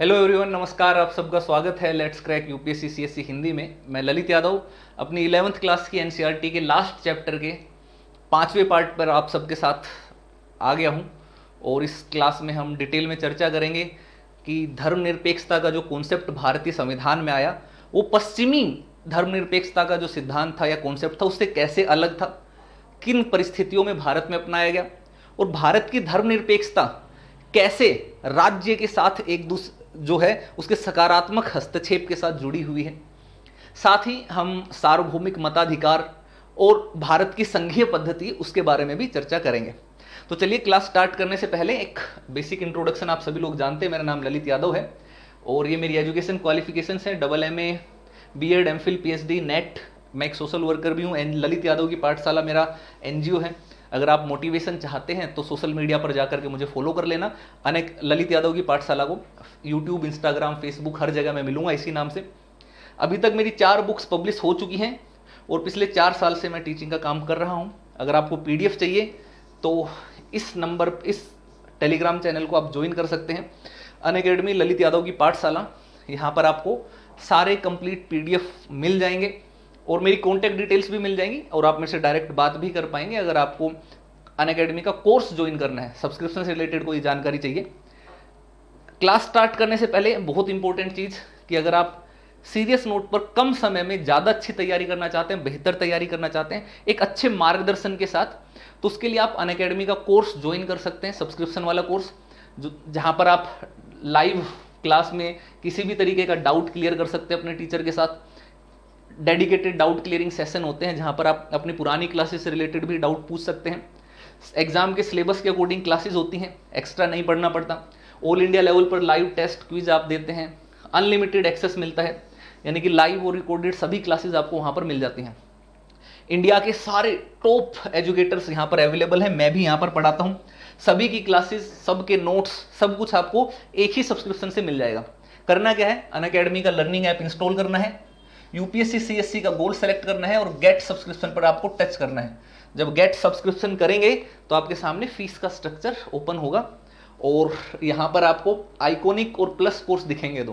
Hello everyone, नमस्कार। आप सबका स्वागत है let's crack UPSC CSC Hindi में। मैं ललित यादव अपनी 11th क्लास की एनसीईआरटी के लास्ट चैप्टर के 5वें पार्ट पर आप सबके साथ आ गया हूं। और इस क्लास में हम डिटेल में चर्चा करेंगे कि धर्मनिरपेक्षता का जो कॉन्सेप्ट भारतीय संविधान में आया वो पश्चिमी धर्मनिरपेक्षता का जो सिद्धांत था या कॉन्सेप्ट था उससे कैसे अलग था, किन परिस्थितियों में भारत में अपनाया गया और भारत की धर्मनिरपेक्षता कैसे राज्य के साथ एक दूसरे जो है उसके सकारात्मक हस्तक्षेप के साथ जुड़ी हुई है। साथ ही हम सार्वभौमिक मताधिकार और भारत की संघीय पद्धति उसके बारे में भी चर्चा करेंगे। तो चलिए, क्लास स्टार्ट करने से पहले एक बेसिक इंट्रोडक्शन। आप सभी लोग जानते हैं मेरा नाम ललित यादव है और ये मेरी एजुकेशन क्वालिफिकेशन है MA B.Ed MPhil PhD net. मैं एक सोशल वर्कर भी हूँ। ललित यादव की पाठशाला मेरा NGO है। अगर आप मोटिवेशन चाहते हैं तो सोशल मीडिया पर जाकर के मुझे फॉलो कर लेना। अनेक ललित यादव की पाठशाला को यूट्यूब, इंस्टाग्राम, फेसबुक हर जगह मैं मिलूंगा इसी नाम से। अभी तक मेरी 4 बुक्स पब्लिश हो चुकी हैं और पिछले 4 साल से मैं टीचिंग का काम कर रहा हूं। अगर आपको PDF चाहिए तो इस नंबर, इस टेलीग्राम चैनल को आप ज्वाइन कर सकते हैं, अनअकैडमी ललित यादव की पाठशाला। यहाँ पर आपको सारे कंप्लीट PDF मिल जाएंगे और मेरी कॉन्टैक्ट डिटेल्स भी मिल जाएंगी और आप मेरे से डायरेक्ट बात भी कर पाएंगे अगर आपको अनअकैडमी का कोर्स ज्वाइन करना है, सब्सक्रिप्शन से रिलेटेड कोई जानकारी चाहिए। क्लास स्टार्ट करने से पहले बहुत इंपॉर्टेंट चीज़ कि अगर आप सीरियस नोट पर कम समय में ज़्यादा अच्छी तैयारी करना चाहते हैं, बेहतर तैयारी करना चाहते हैं एक अच्छे मार्गदर्शन के साथ, तो उसके लिए आप अनअकैडमी का कोर्स ज्वाइन कर सकते हैं, सब्सक्रिप्शन वाला कोर्स, जहाँ पर आप लाइव क्लास में किसी भी तरीके का डाउट क्लियर कर सकते हैं अपने टीचर के साथ। डेडिकेटेड डाउट क्लियरिंग सेशन होते हैं जहां पर आप अपनी पुरानी क्लासेस से रिलेटेड भी डाउट पूछ सकते हैं। एग्जाम के सिलेबस के अकॉर्डिंग क्लासेस होती हैं, एक्स्ट्रा नहीं पढ़ना पड़ता। ऑल इंडिया लेवल पर लाइव टेस्ट क्विज आप देते हैं, अनलिमिटेड एक्सेस मिलता है, यानी कि लाइव और रिकॉर्डेड सभी क्लासेस आपको वहां पर मिल जाती हैं। इंडिया के सारे टॉप एजुकेटर्स यहाँ पर अवेलेबल हैं, मैं भी यहाँ पर पढ़ाता हूँ। सभी की क्लासेस, सबके नोट्स, सब कुछ आपको एक ही सब्सक्रिप्शन से मिल जाएगा। करना क्या है, अनअकैडमी का लर्निंग ऐप इंस्टॉल करना है, यूपीएससी सीएससी का गोल सेलेक्ट करना है और गेट सब्सक्रिप्शन पर आपको टच करना है। जब गेट सब्सक्रिप्शन करेंगे तो आपके सामने फीस का स्ट्रक्चर ओपन होगा और यहाँ पर आपको आइकॉनिक और प्लस कोर्स दिखेंगे।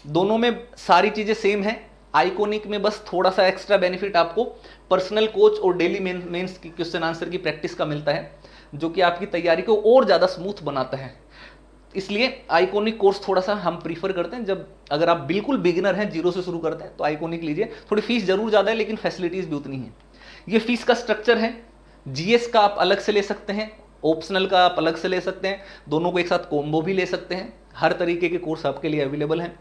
दोनों में सारी चीज़ें सेम है। आइकॉनिक में बस थोड़ा सा एक्स्ट्रा बेनिफिट आपको पर्सनल कोच और डेली मेंस की क्वेश्चन आंसर की प्रैक्टिस का मिलता है, जो कि आपकी तैयारी को और ज़्यादा स्मूथ बनाता है। इसलिए आइकॉनिक कोर्स थोड़ा सा हम प्रीफर करते हैं। जब अगर आप बिल्कुल बिगिनर हैं, जीरो से शुरू करते हैं, तो आइकॉनिक लीजिए। थोड़ी फीस जरूर ज़्यादा है लेकिन फैसिलिटीज़ भी उतनी है। ये फीस का स्ट्रक्चर है। GS का आप अलग से ले सकते हैं, ऑप्शनल का आप अलग से ले सकते हैं, दोनों को एक साथ कॉम्बो भी ले सकते हैं। हर तरीके के कोर्स आपके लिए अवेलेबल हैं।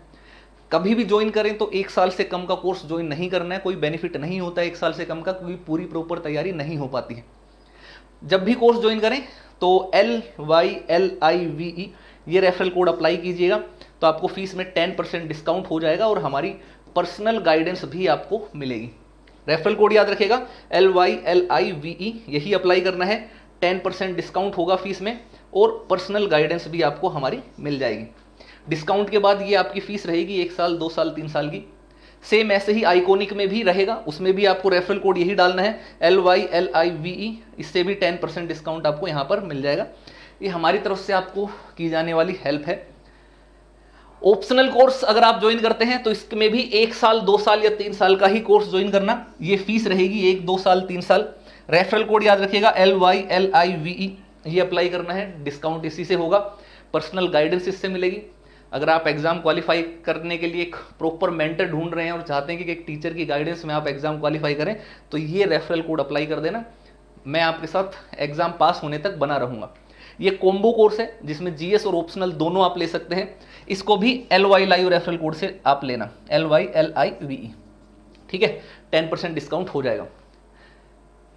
कभी भी ज्वाइन करें तो 1 साल से कम का कोर्स ज्वाइन नहीं करना है। कोई बेनिफिट नहीं होता है 1 साल से कम का, क्योंकि पूरी प्रॉपर तैयारी नहीं हो पाती है। जब भी कोर्स ज्वाइन करें तो LYLIVE ये रेफरल कोड अप्लाई कीजिएगा तो आपको फीस में 10% डिस्काउंट हो जाएगा और हमारी पर्सनल गाइडेंस भी आपको मिलेगी। रेफरल कोड याद रखिएगा, LYLIVE, यही अप्लाई करना है। 10% डिस्काउंट होगा फीस में और पर्सनल गाइडेंस भी आपको हमारी मिल जाएगी। डिस्काउंट के बाद ये आपकी फीस रहेगी 1 साल, 2 साल, 3 साल की। सेम ऐसे ही आइकॉनिक में भी रहेगा, उसमें भी आपको रेफरल कोड यही डालना है, LYLIVE। इससे भी 10% डिस्काउंट आपको यहाँ पर मिल जाएगा। ये हमारी तरफ से आपको की जाने वाली हेल्प है। ऑप्शनल कोर्स अगर आप ज्वाइन करते हैं तो इसमें भी 1 साल, 2 साल या 3 साल का ही कोर्स ज्वाइन करना। ये फीस रहेगी 1, 2 साल, 3 साल। रेफरल कोड याद रखिएगा, LYLIVE, ये अप्लाई करना है। डिस्काउंट इसी से होगा, पर्सनल गाइडेंस इससे मिलेगी। अगर आप एग्जाम क्वालिफाई करने के लिए एक प्रॉपर मेंटर ढूंढ रहे हैं और चाहते हैं कि एक टीचर की गाइडेंस में आप एग्जाम क्वालिफाई करें, तो ये रेफरल कोड अप्लाई कर देना। मैं आपके साथ एग्जाम पास होने तक बना रहूंगा। ये कॉम्बो कोर्स है जिसमें GS और ऑप्शनल दोनों आप ले सकते हैं। इसको भी LYLIVE रेफरल कोड से आप लेना, LYLIVE, ठीक है। 10% डिस्काउंट हो जाएगा।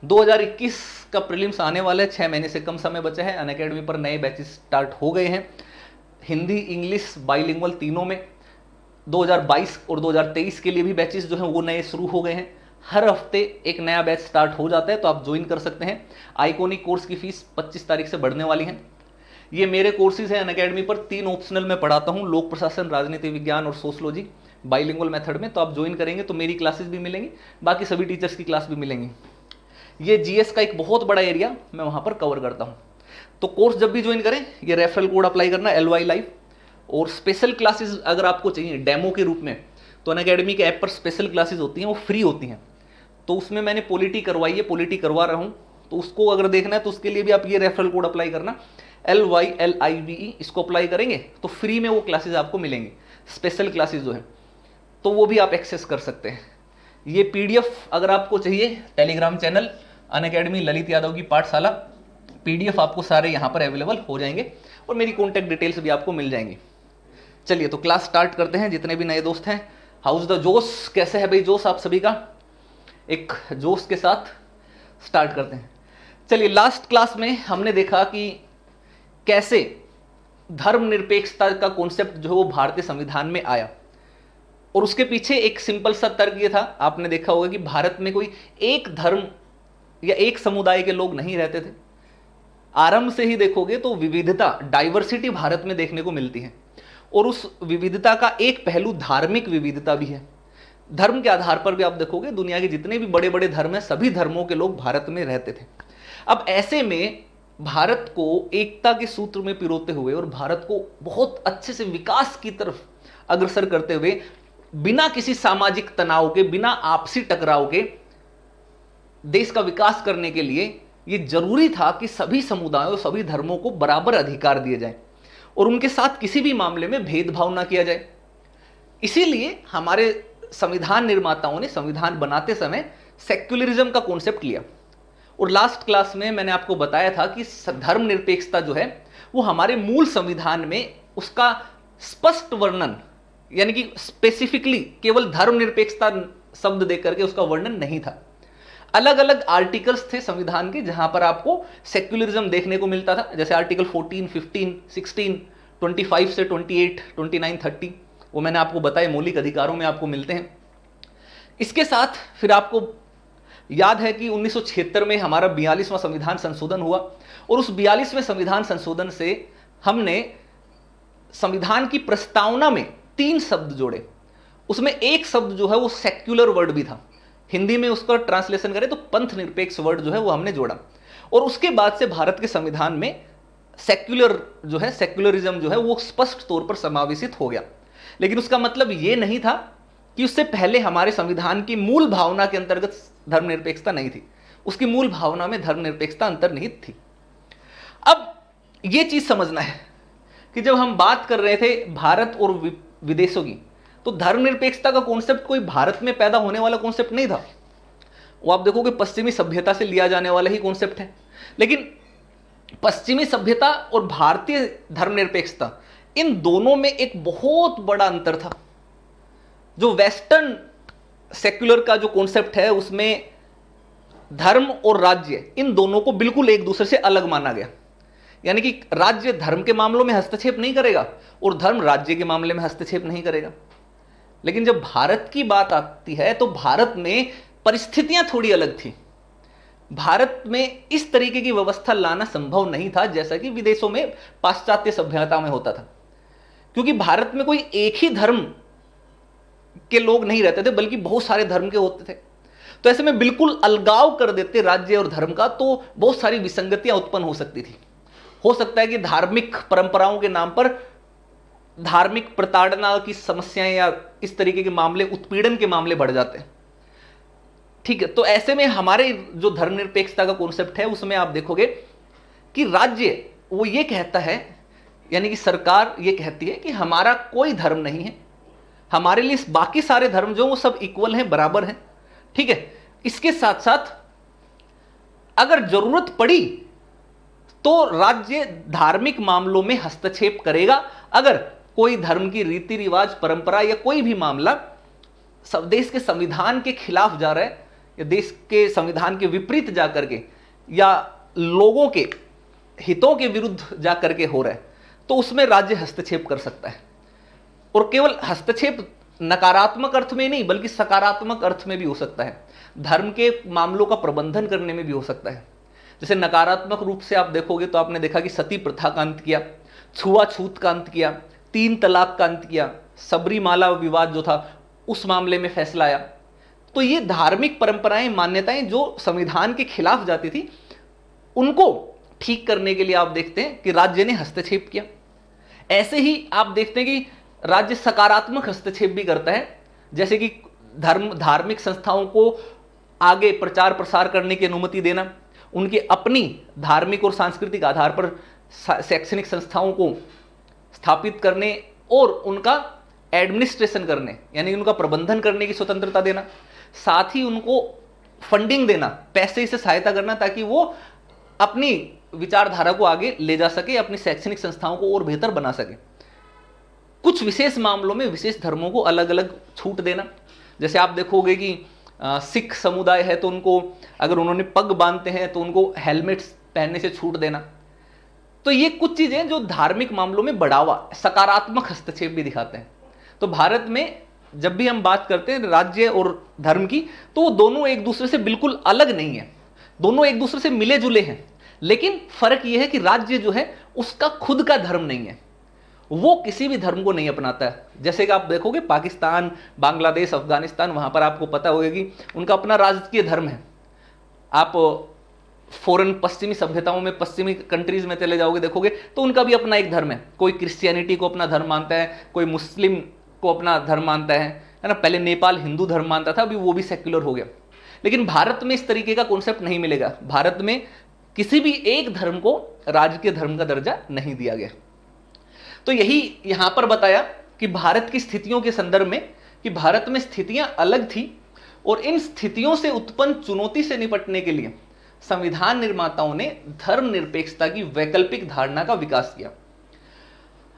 2021 का प्रीलिम्स आने वाला है, 6 महीने से कम समय बचा है। अनअकैडमी पर नए बैचेस स्टार्ट हो गए हैं, हिंदी, इंग्लिश, बाइलिंगुअल तीनों में। 2022 और 2023 के लिए भी बैचेस जो हैं वो नए शुरू हो गए हैं। हर हफ्ते एक नया बैच स्टार्ट हो जाता है, तो आप ज्वाइन कर सकते हैं। आइकॉनिक कोर्स की फीस 25 तारीख से बढ़ने वाली है। ये मेरे कोर्सेज हैं अनअकैडमी पर, 3 ऑप्शनल में पढ़ाता हूँ, लोक प्रशासन, राजनीति विज्ञान और सोशलॉजी, बाइलिंगुअल मेथड में। तो आप ज्वाइन करेंगे तो मेरी क्लासेस भी मिलेंगी, बाकी सभी टीचर्स की क्लास भी मिलेंगी। ये GS का एक बहुत बड़ा एरिया मैं वहाँ पर कवर करता हूँ। तो कोर्स जब भी ज्वाइन करें, ये रेफरल कोड अप्लाई करना, LYLIVE, और स्पेशल क्लासेस अगर आपको चाहिए डेमो के रूप में, तो अनअकैडमी के ऐप पर स्पेशल क्लासेस होती हैं, वो फ्री होती हैं। तो उसमें मैंने पॉलिटी करवाई है, पॉलिटी करवा रहा हूँ, तो उसको अगर देखना है तो उसके लिए भी आप ये रेफरल कोड अप्लाई करना, LYLIVE, इसको अप्लाई करेंगे तो फ्री में वो क्लासेस आपको मिलेंगे, स्पेशल क्लासेस जो है, तो वो भी आप एक्सेस कर सकते हैं। ये PDF अगर आपको चाहिए, Telegram channel Unacademy Lalit Yadav की पाठशाला, PDF आपको सारे यहाँ पर अवेलेबल हो जाएंगे और मेरी कॉन्टैक्ट डिटेल्स भी आपको मिल जाएंगी। चलिए तो क्लास स्टार्ट करते हैं। जितने भी नए दोस्त हैं, हाउस द जोश, कैसे है भाई जोश आप सभी का? एक जोश के साथ स्टार्ट करते हैं। चलिए, लास्ट क्लास में हमने देखा कि कैसे धर्मनिरपेक्षता का कॉन्सेप्ट जो है वो भारतीय संविधान में आया, और उसके पीछे एक सिंपल सा तर्क ये था, आपने देखा होगा कि भारत में कोई एक धर्म या एक समुदाय के लोग नहीं रहते थे। आरंभ से ही देखोगे तो विविधता, डाइवर्सिटी भारत में देखने को मिलती है, और उस विविधता का एक पहलू धार्मिक विविधता भी है। धर्म के आधार पर भी आप देखोगे दुनिया के जितने भी बड़े बड़े धर्म हैं, सभी धर्मों के लोग भारत में रहते थे। अब ऐसे में भारत को एकता के सूत्र में पिरोते हुए और भारत को बहुत अच्छे से विकास की तरफ अग्रसर करते हुए, बिना किसी सामाजिक तनाव के, बिना आपसी टकराव के देश का विकास करने के लिए ये जरूरी था कि सभी समुदायों, सभी धर्मों को बराबर अधिकार दिए जाए और उनके साथ किसी भी मामले में भेदभाव ना किया जाए। इसीलिए हमारे संविधान निर्माताओं ने संविधान बनाते समय सेक्युलरिज्म का कॉन्सेप्ट लिया, और लास्ट क्लास में मैंने आपको बताया था कि धर्मनिरपेक्षता जो है वो हमारे मूल संविधान में उसका स्पष्ट वर्णन, यानी कि स्पेसिफिकली केवल धर्मनिरपेक्षता शब्द देकर के उसका वर्णन नहीं था। अलग अलग आर्टिकल्स थे संविधान के जहां पर आपको सेक्युलरिज्म देखने को मिलता था, जैसे आर्टिकल 14, 15, 16, 25 से 28, 29, 30, वो मैंने आपको बताया मौलिक अधिकारों में आपको मिलते हैं। इसके साथ फिर आपको याद है कि 1976 में हमारा 42वां संविधान संशोधन हुआ, और उस 42वें संविधान संशोधन से हमने संविधान की प्रस्तावना में 3 शब्द जोड़े। उसमें एक शब्द जो है वो सेक्युलर वर्ड भी था, हिंदी में उसका ट्रांसलेशन करें तो पंथ निरपेक्ष वर्ड जो है वो हमने जोड़ा, और उसके बाद से भारत के संविधान में सेक्युलर जो है, सेक्युलरिज्म जो है वो स्पष्ट तौर पर समावेशित हो गया। लेकिन उसका मतलब ये नहीं था कि उससे पहले हमारे संविधान की मूल भावना के अंतर्गत धर्मनिरपेक्षता नहीं थी, उसकी मूल भावना में धर्मनिरपेक्षता अंतर्निहित थी। अब ये चीज समझना है कि जब हम बात कर रहे थे भारत और विदेशों की, तो धर्मनिरपेक्षता का कॉन्सेप्ट कोई भारत में पैदा होने वाला कॉन्सेप्ट नहीं था, वो आप देखोगे पश्चिमी सभ्यता से लिया जाने वाला ही कॉन्सेप्ट है। लेकिन पश्चिमी सभ्यता और भारतीय धर्मनिरपेक्षता, इन दोनों में एक बहुत बड़ा अंतर था। जो वेस्टर्न सेक्युलर का जो कॉन्सेप्ट है उसमें धर्म और राज्य, इन दोनों को बिल्कुल एक दूसरे से अलग माना गया, यानी कि राज्य धर्म के मामलों में हस्तक्षेप नहीं करेगा और धर्म राज्य के मामले में हस्तक्षेप नहीं करेगा। लेकिन जब भारत की बात आती है तो भारत में परिस्थितियां थोड़ी अलग थी। भारत में इस तरीके की व्यवस्था लाना संभव नहीं था जैसा कि विदेशों में, पाश्चात्य सभ्यता में होता था, क्योंकि भारत में कोई एक ही धर्म के लोग नहीं रहते थे, बल्कि बहुत सारे धर्म के होते थे। तो ऐसे में बिल्कुल अलगाव कर देते राज्य और धर्म का, तो बहुत सारी विसंगतियां उत्पन्न हो सकती थी। हो सकता है कि धार्मिक परंपराओं के नाम पर धार्मिक प्रताड़ना की समस्याएं या इस तरीके के मामले, उत्पीड़न के मामले बढ़ जाते हैं। ठीक है, तो ऐसे में हमारे जो धर्मनिरपेक्षता का कॉन्सेप्ट है उसमें आप देखोगे कि राज्य वो ये कहता है, यानी कि सरकार ये कहती है कि हमारा कोई धर्म नहीं है, हमारे लिए बाकी सारे धर्म जो वो सब इक्वल हैं, बराबर हैं। ठीक है, इसके साथ साथ अगर जरूरत पड़ी तो राज्य धार्मिक मामलों में हस्तक्षेप करेगा। अगर कोई धर्म की रीति रिवाज, परंपरा या कोई भी मामला सब देश के संविधान के खिलाफ जा रहा है या देश के संविधान के विपरीत जाकर के या लोगों के हितों के विरुद्ध जाकर के हो रहा है, तो उसमें राज्य हस्तक्षेप कर सकता है। और केवल हस्तक्षेप नकारात्मक अर्थ में नहीं बल्कि सकारात्मक अर्थ में भी हो सकता है, धर्म के मामलों का प्रबंधन करने में भी हो सकता है। जैसे नकारात्मक रूप से आप देखोगे तो आपने देखा कि सती प्रथा का अंत किया, छुआछूत का अंत किया, 3 तलाक का अंत किया, सबरीमाला विवाद जो था उस मामले में फैसला आया। तो ये धार्मिक परंपराएं, मान्यताएं जो संविधान के खिलाफ जाती थी, उनको ठीक करने के लिए आप देखते हैं कि राज्य ने हस्तक्षेप किया। ऐसे ही आप देखते हैं कि राज्य सकारात्मक हस्तक्षेप भी करता है, जैसे कि धार्मिक संस्थाओं को आगे प्रचार प्रसार करने की अनुमति देना, उनकी अपनी धार्मिक और सांस्कृतिक आधार पर शैक्षणिक संस्थाओं को स्थापित करने और उनका एडमिनिस्ट्रेशन करने यानी उनका प्रबंधन करने की स्वतंत्रता देना, साथ ही उनको फंडिंग देना, पैसे से सहायता करना ताकि वो अपनी विचारधारा को आगे ले जा सके, अपनी शैक्षणिक संस्थाओं को और बेहतर बना सके। कुछ विशेष मामलों में विशेष धर्मों को अलग अलग छूट देना, जैसे आप देखोगे कि सिख समुदाय है तो उनको अगर उन्होंने पग बांधते हैं तो उनको हेलमेट्स पहनने से छूट देना। तो ये कुछ चीजें जो धार्मिक मामलों में बढ़ावा, सकारात्मक हस्तक्षेप भी दिखाते हैं। तो भारत में जब भी हम बात करते हैं राज्य और धर्म की, तो वो दोनों एक दूसरे से बिल्कुल अलग नहीं है, दोनों एक दूसरे से मिले जुले हैं, लेकिन फर्क यह है कि राज्य जो है उसका खुद का धर्म नहीं है, वो किसी भी धर्म को नहीं अपनाता है। जैसे कि आप देखोगे पाकिस्तान, बांग्लादेश, अफगानिस्तान, वहां पर आपको पता होगा कि उनका अपना राजकीय धर्म है। आप फॉरेन पश्चिमी सभ्यताओं में, पश्चिमी कंट्रीज में चले जाओगे, देखोगे तो उनका भी अपना एक धर्म है। कोई क्रिश्चियनिटी को अपना धर्म मानता है, कोई मुस्लिम को अपना धर्म मानता है ना। पहले नेपाल हिंदू धर्म मानता था, अभी वो भी सेक्युलर हो गया। लेकिन भारत में इस तरीके का कॉन्सेप्ट नहीं मिलेगा। भारत में किसी भी एक धर्म को राजकीय धर्म का दर्जा नहीं दिया गया। तो यही यहां पर बताया कि भारत की स्थितियों के संदर्भ में कि भारत में स्थितियां अलग थी और इन स्थितियों से उत्पन्न चुनौती से निपटने के लिए संविधान निर्माताओं ने धर्मनिरपेक्षता की वैकल्पिक धारणा का विकास किया।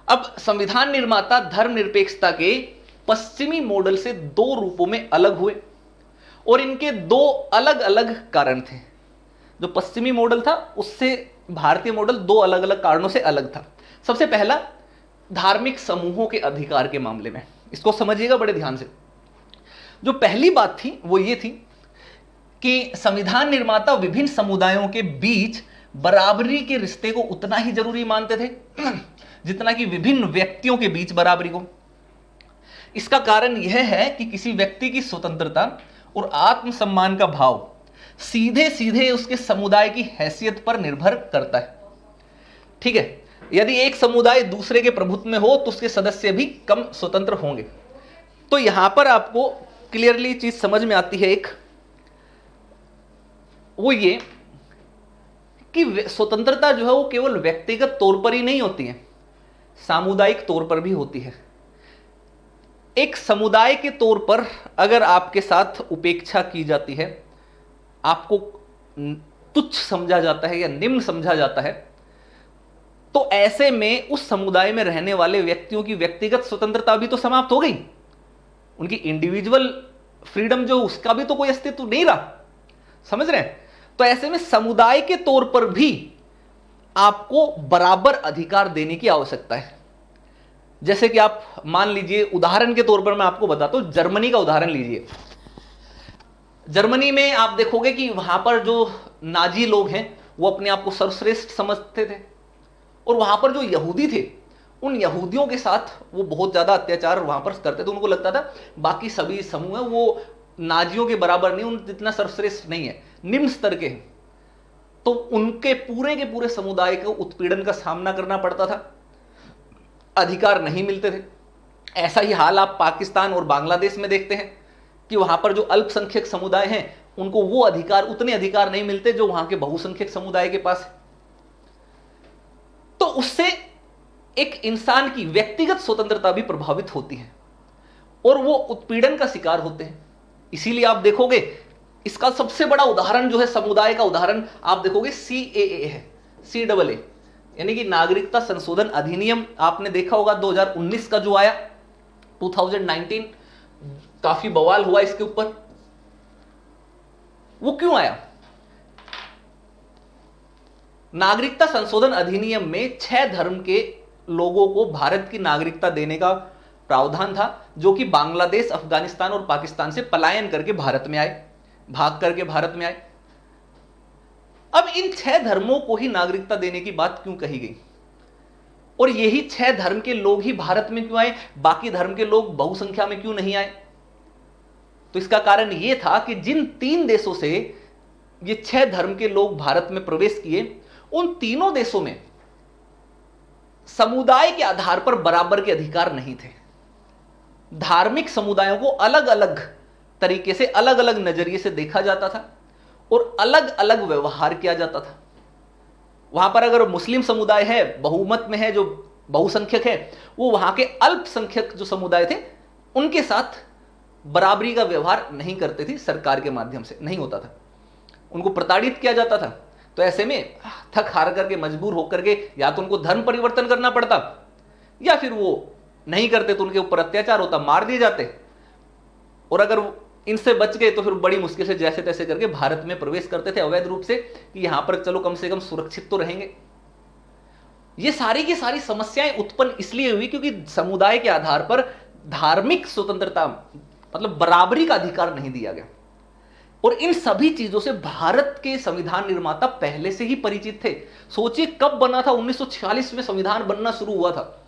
अब संविधान निर्माता धर्मनिरपेक्षता के पश्चिमी मॉडल से दो रूपों में अलग हुए और इनके दो अलग अलग कारण थे। जो पश्चिमी मॉडल था उससे भारतीय मॉडल दो अलग अलग कारणों से अलग था। सबसे पहला, धार्मिक समूहों के अधिकार के मामले में। इसको समझिएगा बड़े ध्यान से। जो पहली बात थी वो ये थी कि संविधान निर्माता विभिन्न समुदायों के बीच बराबरी के रिश्ते को उतना ही जरूरी मानते थे जितना कि विभिन्न व्यक्तियों के बीच बराबरी को। इसका कारण यह है कि किसी व्यक्ति की स्वतंत्रता और आत्मसम्मान का भाव सीधे सीधे उसके समुदाय की हैसियत पर निर्भर करता है। ठीक है, यदि एक समुदाय दूसरे के प्रभुत्व में हो तो उसके सदस्य भी कम स्वतंत्र होंगे। तो यहां पर आपको क्लियरली चीज समझ में आती है। एक वो ये कि स्वतंत्रता जो है वो केवल व्यक्तिगत तौर पर ही नहीं होती है, सामुदायिक तौर पर भी होती है। एक समुदाय के तौर पर अगर आपके साथ उपेक्षा की जाती है, आपको तुच्छ समझा जाता है या निम्न समझा जाता है, तो ऐसे में उस समुदाय में रहने वाले व्यक्तियों की व्यक्तिगत स्वतंत्रता भी तो समाप्त हो गई। उनकी इंडिविजुअल फ्रीडम जो उसका भी तो कोई अस्तित्व नहीं रहा। समझ रहे हैं? तो ऐसे में समुदाय के तौर पर भी आपको बराबर अधिकार देने की आवश्यकता है। जैसे कि आप मान लीजिए, उदाहरण के तौर पर मैं आपको बताता हूं, जर्मनी का उदाहरण लीजिए। जर्मनी में आप देखोगे कि वहां पर जो नाजी लोग हैं वो अपने आप को सर्वश्रेष्ठ समझते थे और वहां पर जो यहूदी थे उन यहूदियों के साथ वो बहुत ज्यादा अत्याचार वहां पर करते थे। उनको लगता था बाकी सभी समूह है वो नाजियों के बराबर नहीं, उन जितना सर्वश्रेष्ठ नहीं है, निम्न स्तर के हैं। तो उनके पूरे समुदाय को उत्पीड़न का सामना करना पड़ता था, अधिकार नहीं मिलते थे। ऐसा ही हाल आप पाकिस्तान और बांग्लादेश में देखते हैं कि वहां पर जो अल्पसंख्यक समुदाय हैं उनको वो अधिकार, उतने अधिकार नहीं मिलते जो वहां के बहुसंख्यक समुदाय के पास है। तो उससे एक इंसान की व्यक्तिगत स्वतंत्रता भी प्रभावित होती है और वो उत्पीड़न का शिकार होते हैं। इसीलिए आप देखोगे इसका सबसे बड़ा उदाहरण जो है, समुदाय का उदाहरण आप देखोगे CAA है, CAA यानी कि नागरिकता संशोधन अधिनियम। आपने देखा होगा 2019 का जो आया, 2019, काफी बवाल हुआ इसके ऊपर। वो क्यों आया? नागरिकता संशोधन अधिनियम में 6 धर्म के लोगों को भारत की नागरिकता देने का प्रावधान था, जो कि बांग्लादेश, अफगानिस्तान और पाकिस्तान से पलायन करके भारत में आए, भाग करके भारत में आए। अब इन 6 धर्मों को ही नागरिकता देने की बात क्यों कही गई? और यही 6 धर्म के लोग ही भारत में क्यों आए, बाकी धर्म के लोग बहुसंख्या में क्यों नहीं आए? तो इसका कारण यह था कि जिन 3 देशों से ये 6 धर्म के लोग भारत में प्रवेश किए, उन तीनों देशों में समुदाय के आधार पर बराबर के अधिकार नहीं थे। धार्मिक समुदायों को अलग अलग तरीके से, अलग अलग नजरिए से देखा जाता था और अलग अलग व्यवहार किया जाता था। वहां पर अगर मुस्लिम समुदाय है, बहुमत में है, जो बहुसंख्यक है, वो वहां के अल्पसंख्यक जो समुदाय थे उनके साथ बराबरी का व्यवहार नहीं करते थे, सरकार के माध्यम से नहीं होता था, उनको प्रताड़ित किया जाता था। तो ऐसे में थक हार करके, मजबूर होकर के या तो उनको धर्म परिवर्तन करना पड़ता, या फिर वो नहीं करते तो उनके ऊपर अत्याचार होता, मार दिए जाते। और अगर इनसे बच गए तो फिर बड़ी मुश्किल से जैसे तैसे करके भारत में प्रवेश करते थे अवैध रूप से, कि यहां पर चलो कम से कम सुरक्षित तो रहेंगे। ये सारी की सारी समस्याएं उत्पन्न इसलिए हुई क्योंकि समुदाय के आधार पर धार्मिक स्वतंत्रता, मतलब बराबरी का अधिकार नहीं दिया गया। और इन सभी चीजों से भारत के संविधान निर्माता पहले से ही परिचित थे। सोचिए कब बना था, 1946 में संविधान बनना शुरू हुआ था।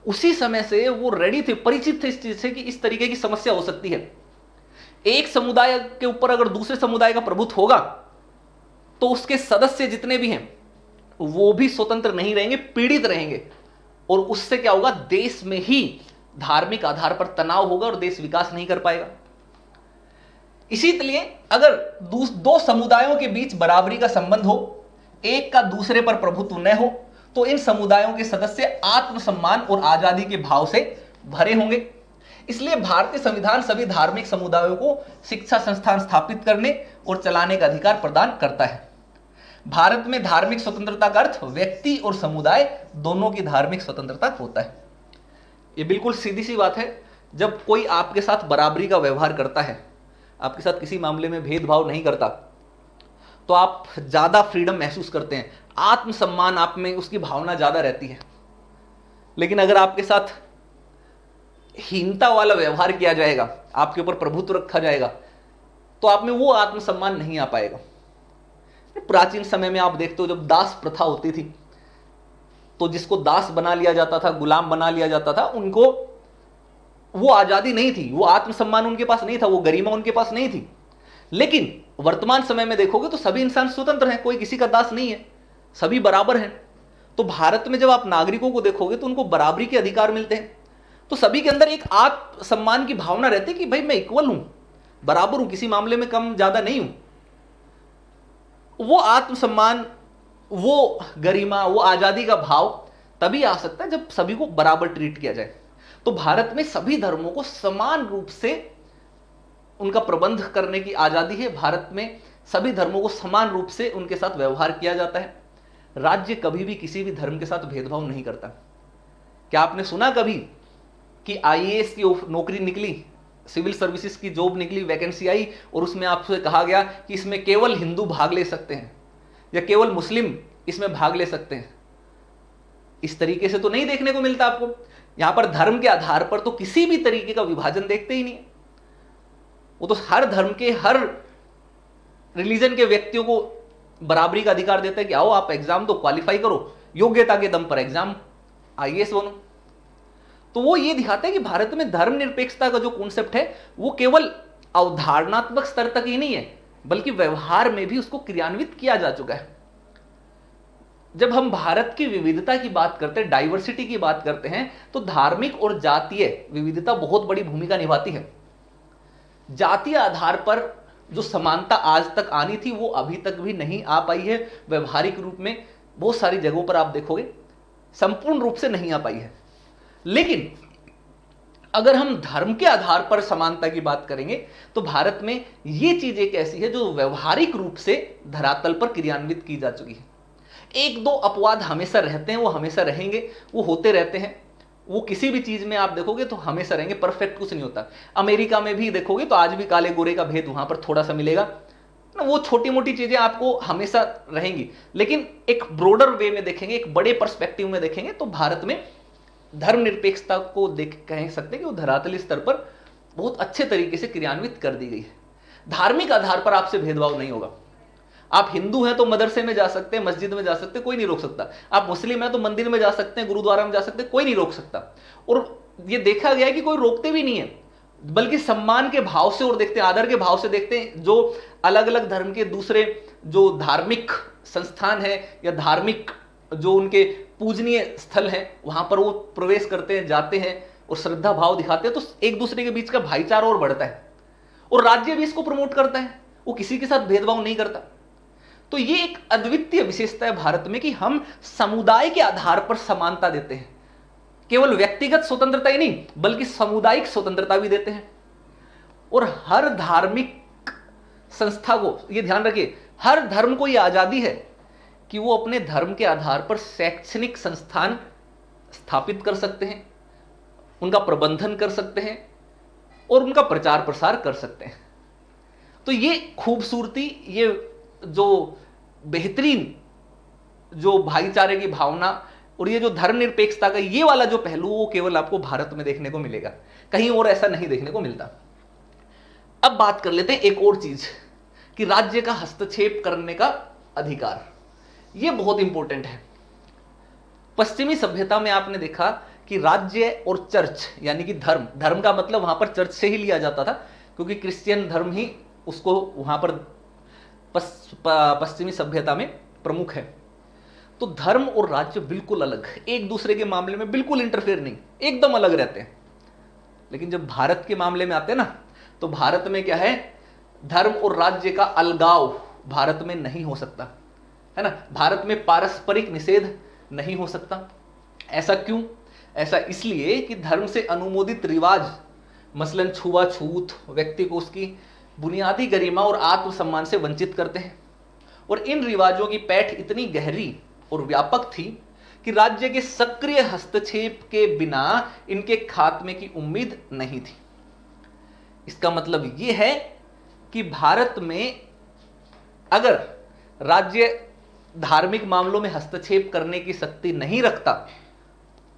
उसी समय से वो रेडी थे, परिचित थे इस चीज से कि इस तरीके की समस्या हो सकती है। एक समुदाय के ऊपर अगर दूसरे समुदाय का प्रभुत्व होगा तो उसके सदस्य जितने भी हैं वो भी स्वतंत्र नहीं रहेंगे, पीड़ित रहेंगे। और उससे क्या होगा, देश में ही धार्मिक आधार पर तनाव होगा और देश विकास नहीं कर पाएगा। इसीलिए अगर दो समुदायों के बीच बराबरी का संबंध हो, एक का दूसरे पर प्रभुत्व न हो, तो इन समुदायों के सदस्य आत्मसम्मान और आजादी के भाव से भरे होंगे। इसलिए भारतीय संविधान सभी धार्मिक समुदायों को शिक्षा संस्थान स्थापित करने और चलाने का अधिकार प्रदान करता है। भारत में धार्मिक स्वतंत्रता का अर्थ व्यक्ति और समुदाय दोनों की धार्मिक स्वतंत्रता होता है। ये बिल्कुल सीधी सी बात है। जब कोई आपके साथ बराबरी का व्यवहार करता है, आपके साथ किसी मामले में भेदभाव नहीं करता, तो आप ज्यादा फ्रीडम महसूस करते हैं, आत्मसम्मान आप में उसकी भावना ज्यादा रहती है। लेकिन अगर आपके साथ हीनता वाला व्यवहार किया जाएगा, आपके ऊपर प्रभुत्व रखा जाएगा, तो आप में वो आत्मसम्मान नहीं आ पाएगा। प्राचीन समय में आप देखते हो जब दास प्रथा होती थी, तो जिसको दास बना लिया जाता था, गुलाम बना लिया जाता था, उनको वो आजादी नहीं थी, वो आत्मसम्मान उनके पास नहीं था, वो गरिमा उनके पास नहीं थी। लेकिन वर्तमान समय में देखोगे तो सभी इंसान स्वतंत्र हैं, कोई किसी का दास नहीं है, सभी बराबर हैं। तो भारत में जब आप नागरिकों को देखोगे तो उनको बराबरी के अधिकार मिलते हैं। तो सभी के अंदर एक आत्मसम्मान की भावना रहती है कि भाई मैं इक्वल हूं, बराबर हूं, किसी मामले में कम ज्यादा नहीं हूं। वो आत्मसम्मान, वो गरिमा, वो आजादी का भाव तभी आ सकता है जब सभी को बराबर ट्रीट किया जाए। तो भारत में सभी धर्मों को समान रूप से उनका प्रबंध करने की आजादी है। भारत में सभी धर्मों को समान रूप से उनके साथ व्यवहार किया जाता है। राज्य कभी भी किसी भी धर्म के साथ भेदभाव नहीं करता। क्या आपने सुना कभी कि आईएएस की नौकरी निकली, सिविल सर्विसेज की जॉब निकली, वैकेंसी आई और उसमें आपसे कहा गया कि इसमें केवल हिंदू भाग ले सकते हैं या केवल मुस्लिम इसमें भाग ले सकते हैं? इस तरीके से तो नहीं देखने को मिलता आपको। यहां पर धर्म के आधार पर तो किसी भी तरीके का विभाजन देखते ही नहीं। वो तो हर धर्म के, हर रिलीजन के व्यक्तियों को बराबरी का अधिकार देता है कि आओ आप एग्जाम तो क्वालिफाई करो, योग्यता के दम पर एग्जाम, आईएएस बनो। तो वो ये दिखाता है कि भारत में धर्मनिरपेक्षता का जो कॉन्सेप्ट है वो केवल अवधारणात्मक स्तर तक ही नहीं है, बल्कि व्यवहार में भी उसको क्रियान्वित किया जा चुका है। जब हम भारत की विविधता की बात करते हैं, डाइवर्सिटी की बात करते हैं, तो धार्मिक और जातीय विविधता बहुत बड़ी भूमिका निभाती है। जातीय आधार पर जो समानता आज तक आनी थी वो अभी तक भी नहीं आ पाई है। व्यवहारिक रूप में बहुत सारी जगहों पर आप देखोगे संपूर्ण रूप से नहीं आ पाई है। लेकिन अगर हम धर्म के आधार पर समानता की बात करेंगे तो भारत में ये चीज एक ऐसी है जो व्यवहारिक रूप से धरातल पर क्रियान्वित की जा चुकी है। एक दो अपवाद हमेशा रहते हैं, वो हमेशा रहेंगे, वो होते रहते हैं। वो किसी भी चीज में आप देखोगे तो हमेशा रहेंगे, परफेक्ट कुछ नहीं होता। अमेरिका में भी देखोगे तो आज भी काले गोरे का भेद वहां पर थोड़ा सा मिलेगा ना, वो छोटी मोटी चीजें आपको हमेशा रहेंगी। लेकिन एक ब्रॉडर वे में देखेंगे, एक बड़े पर्सपेक्टिव में देखेंगे तो भारत में धर्मनिरपेक्षता को देख कह सकते हैं कि वो धरातली स्तर पर बहुत अच्छे तरीके से क्रियान्वित कर दी गई है। धार्मिक आधार पर आपसे भेदभाव नहीं होगा। आप हिंदू हैं तो मदरसे में जा सकते हैं, मस्जिद में जा सकते हैं, कोई नहीं रोक सकता। आप मुस्लिम हैं तो मंदिर में जा सकते हैं, गुरुद्वारा में जा सकते हैं, कोई नहीं रोक सकता। और ये देखा गया है कि कोई रोकते भी नहीं है, बल्कि सम्मान के भाव से और देखते हैं, आदर के भाव से देखते हैं। जो अलग अलग धर्म के दूसरे जो धार्मिक संस्थान है या धार्मिक जो उनके पूजनीय स्थल हैं वहां पर वो प्रवेश करते हैं, जाते हैं और श्रद्धा भाव दिखाते हैं, तो एक दूसरे के बीच का भाईचारा और बढ़ता है। और राज्य भी इसको प्रमोट करता है, वो किसी के साथ भेदभाव नहीं करता। तो ये एक अद्वितीय विशेषता है भारत में कि हम समुदाय के आधार पर समानता देते हैं। केवल व्यक्तिगत स्वतंत्रता ही नहीं बल्कि सामुदायिक स्वतंत्रता भी देते हैं। और हर धार्मिक संस्था को ये ध्यान रखिए, हर धर्म को ये आजादी है कि वो अपने धर्म के आधार पर शैक्षणिक संस्थान स्थापित कर सकते हैं, उनका प्रबंधन कर सकते हैं और उनका प्रचार प्रसार कर सकते हैं। तो ये खूबसूरती, ये जो बेहतरीन जो भाईचारे की भावना और ये जो धर्मनिरपेक्षता का ये वाला जो पहलू, वो केवल आपको भारत में देखने को मिलेगा, कहीं और ऐसा नहीं देखने को मिलता। अब बात कर लेते हैं एक और चीज कि राज्य का हस्तक्षेप करने का अधिकार। ये बहुत इंपॉर्टेंट है। पश्चिमी सभ्यता में आपने देखा कि राज्य और चर्च यानी कि धर्म, धर्म का मतलब वहां पर चर्च से ही लिया जाता था, क्योंकि क्रिश्चियन धर्म ही उसको वहां पर पश्चिमी सभ्यता में प्रमुख है। तो धर्म और राज्य बिल्कुल अलग, एक दूसरे के मामले में बिल्कुल इंटरफेयर नहीं, एकदम अलग रहते हैं। लेकिन जब भारत के मामले में आते हैं ना, तो भारत में क्या है, धर्म और राज्य का अलगाव भारत में नहीं हो सकता, है ना। भारत में पारस्परिक निषेध नहीं हो सकता। ऐसा क्यों? ऐसा इसलिए कि धर्म से अनुमोदित रिवाज, मसलन छुआछूत, व्यक्ति को उसकी बुनियादी गरिमा और आत्मसम्मान से वंचित करते हैं। और इन रिवाजों की पैठ इतनी गहरी और व्यापक थी कि राज्य के सक्रिय हस्तक्षेप के बिना इनके खात्मे की उम्मीद नहीं थी। इसका मतलब यह है कि भारत में अगर राज्य धार्मिक मामलों में हस्तक्षेप करने की शक्ति नहीं रखता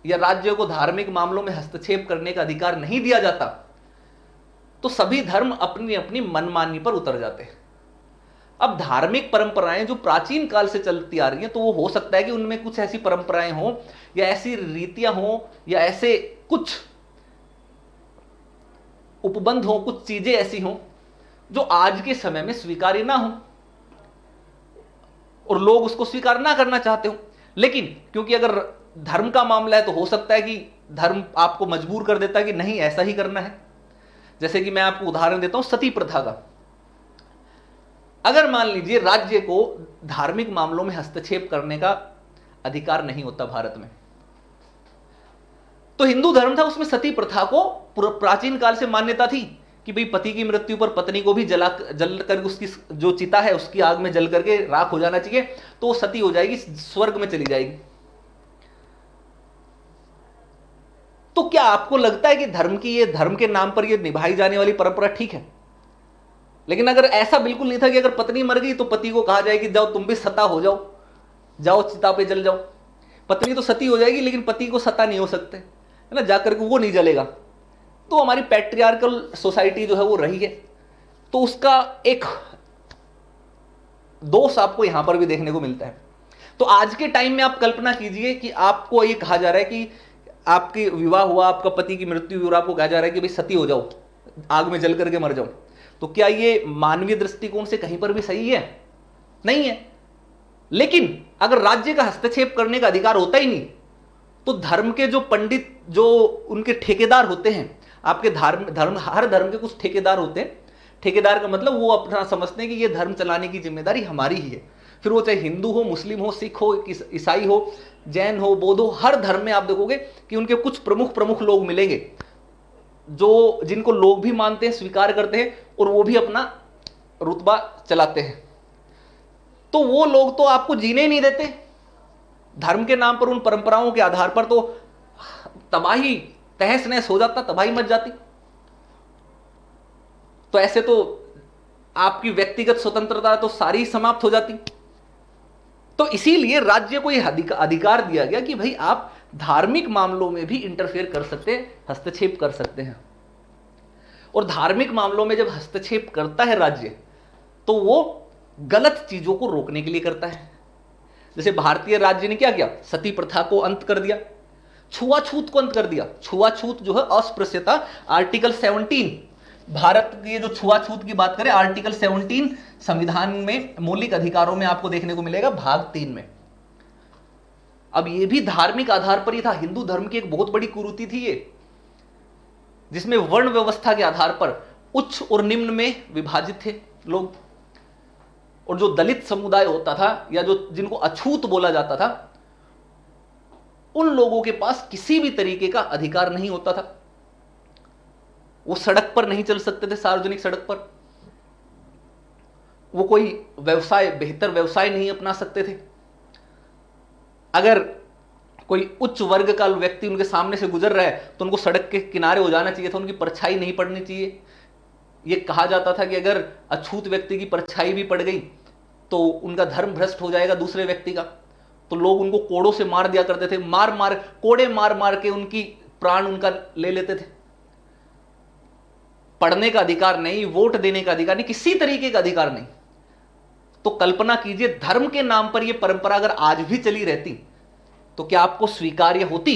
या राज्य को धार्मिक मामलों में हस्तक्षेप करने का अधिकार नहीं दिया जाता, तो सभी धर्म अपनी अपनी मनमानी पर उतर जाते हैं। अब धार्मिक परंपराएं जो प्राचीन काल से चलती आ रही हैं, तो वो हो सकता है कि उनमें कुछ ऐसी परंपराएं हों या ऐसी रीतियां हों या ऐसे कुछ उपबंध हों, कुछ चीजें ऐसी हों जो आज के समय में स्वीकार्य ना हो और लोग उसको स्वीकार ना करना चाहते हो। लेकिन क्योंकि अगर धर्म का मामला है तो हो सकता है कि धर्म आपको मजबूर कर देता है कि नहीं ऐसा ही करना है। जैसे कि मैं आपको उदाहरण देता हूं सती प्रथा का। अगर मान लीजिए राज्य को धार्मिक मामलों में हस्तक्षेप करने का अधिकार नहीं होता भारत में, तो हिंदू धर्म था उसमें सती प्रथा को प्राचीन काल से मान्यता थी कि भाई पति की मृत्यु पर पत्नी को भी जल कर उसकी जो चिता है उसकी आग में जल करके राख हो जाना चाहिए, तो वो सती हो जाएगी, स्वर्ग में चली जाएगी। तो क्या आपको लगता है कि धर्म के नाम पर ये निभाई जाने वाली परंपरा ठीक है? लेकिन अगर ऐसा बिल्कुल नहीं था कि अगर पत्नी मर गई तो पति को कहा जाए कि जाओ तुम भी सता हो जाओ, जाओ चिता पे जल जाओ। पत्नी तो सती हो जाएगी लेकिन पति को सता नहीं हो सकते, है ना, जाकर के वो नहीं जलेगा। तो हमारी पैट्रियार्कल सोसाइटी जो है वो रही है, तो उसका एक दोष आपको यहां पर भी देखने को मिलता है। तो आज के टाइम में आप कल्पना कीजिए कि आपको ये कहा जा रहा है कि आपकी विवाह हुआ, आपका पति की मृत्यु हुई और आपको कहा जा रहा है कि भाई सती हो जाओ, आग में जल करके मर जाओ। तो क्या ये मानवीय दृष्टिकोण से कहीं पर भी सही है? नहीं है। लेकिन अगर राज्य का हस्तक्षेप करने का अधिकार होता ही नहीं, तो धर्म के जो पंडित, जो उनके ठेकेदार होते हैं, आपके हर धर्म के कुछ ठेकेदार होते हैं। ठेकेदार का मतलब वो अपना समझते हैं कि ये धर्म चलाने की जिम्मेदारी हमारी ही है। फिर वो चाहे हिंदू हो, मुस्लिम हो, सिख हो, ईसाई हो, जैन हो, बौद्ध हो, हर धर्म में आप देखोगे कि उनके कुछ प्रमुख लोग मिलेंगे जो जिनको लोग भी मानते हैं, स्वीकार करते हैं और वो भी अपना रुतबा चलाते हैं। तो वो लोग तो आपको जीने ही नहीं देते धर्म के नाम पर। उन परंपराओं के आधार पर तो तबाही, तहस नहस हो जाता, तबाही मच जाती। तो ऐसे तो आपकी व्यक्तिगत स्वतंत्रता तो सारी समाप्त हो जाती। तो इसीलिए राज्य को यह अधिकार दिया गया कि भाई आप धार्मिक मामलों में भी इंटरफेयर कर सकते हैं, हस्तक्षेप कर सकते हैं। और धार्मिक मामलों में जब हस्तक्षेप करता है राज्य, तो वो गलत चीजों को रोकने के लिए करता है। जैसे भारतीय राज्य ने क्या किया, सती प्रथा को अंत कर दिया, छुआछूत को अंत कर दिया। छुआछूत जो है अस्पृश्यता, आर्टिकल 17, भारत की जो छुआछूत की बात करें, आर्टिकल 17 संविधान में मौलिक अधिकारों में आपको देखने को मिलेगा भाग 3 में। अब ये भी धार्मिक आधार पर ही था। हिंदू धर्म की एक बहुत बड़ी कुरीति थी ये, जिसमें वर्ण व्यवस्था के आधार पर उच्च और निम्न में विभाजित थे लोग। और जो दलित समुदाय होता था या जो जिनको अछूत बोला जाता था, उन लोगों के पास किसी भी तरीके का अधिकार नहीं होता था। वो सड़क पर नहीं चल सकते थे, सार्वजनिक सड़क पर। वो कोई व्यवसाय, बेहतर व्यवसाय नहीं अपना सकते थे। अगर कोई उच्च वर्ग का व्यक्ति उनके सामने से गुजर रहा है तो उनको सड़क के किनारे हो जाना चाहिए था, उनकी परछाई नहीं पड़नी चाहिए। ये कहा जाता था कि अगर अछूत व्यक्ति की परछाई भी पड़ गई तो उनका धर्म भ्रष्ट हो जाएगा दूसरे व्यक्ति का। तो लोग उनको कोड़ों से मार दिया करते थे, कोड़े मार मार के उनकी प्राण उनका ले लेते थे। पढ़ने का अधिकार नहीं, वोट देने का अधिकार नहीं, किसी तरीके का अधिकार नहीं। तो कल्पना कीजिए, धर्म के नाम पर यह परंपरा अगर आज भी चली रहती तो क्या आपको स्वीकार्य होती?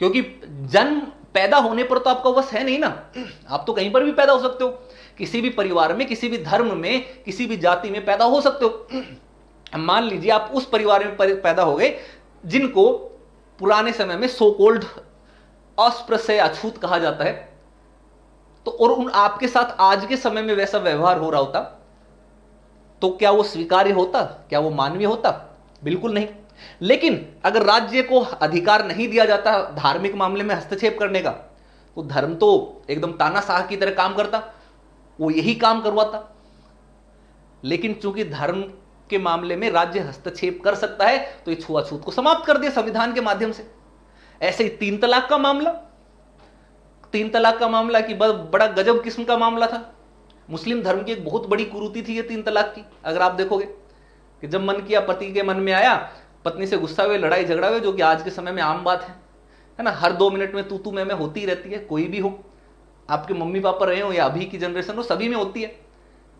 क्योंकि जन्म पैदा होने पर तो आपका वश है नहीं ना, आप तो कहीं पर भी पैदा हो सकते हो, किसी भी परिवार में, किसी भी धर्म में, किसी भी जाति में पैदा हो सकते हो। मान लीजिए आप उस परिवार में पैदा हो गए जिनको पुराने समय में सो कॉल्ड अस्पृश्य, अछूत कहा जाता है, तो और उन आपके साथ आज के समय में वैसा व्यवहार हो रहा होता तो क्या वो स्वीकार्य होता? क्या वो मानवीय होता? बिल्कुल नहीं। लेकिन अगर राज्य को अधिकार नहीं दिया जाता धार्मिक मामले में हस्तक्षेप करने का, तो धर्म तो एकदम तानाशाह की तरह काम करता, वो यही काम करवाता। लेकिन चूंकि धर्म के मामले में राज्य हस्तक्षेप कर सकता है तो ये छुआछूत को समाप्त कर दिया संविधान के माध्यम से। ऐसे ही 3 तलाक का मामला, 3 तलाक का मामला की बड़ा गजब किस्म का मामला था। मुस्लिम धर्म की एक बहुत बड़ी कुरीति थी ये 3 तलाक की। अगर आप देखोगे कि जब मन किया, पति के मन में आया, पत्नी से गुस्सा हुए, लड़ाई झगड़ा हुए, जो कि आज के समय में आम बात है ना। हर 2 मिनट में तू मैं होती रहती है, कोई भी हो, आपके मम्मी पापा रहे हो या अभी की जनरेशन हो, सभी में होती है।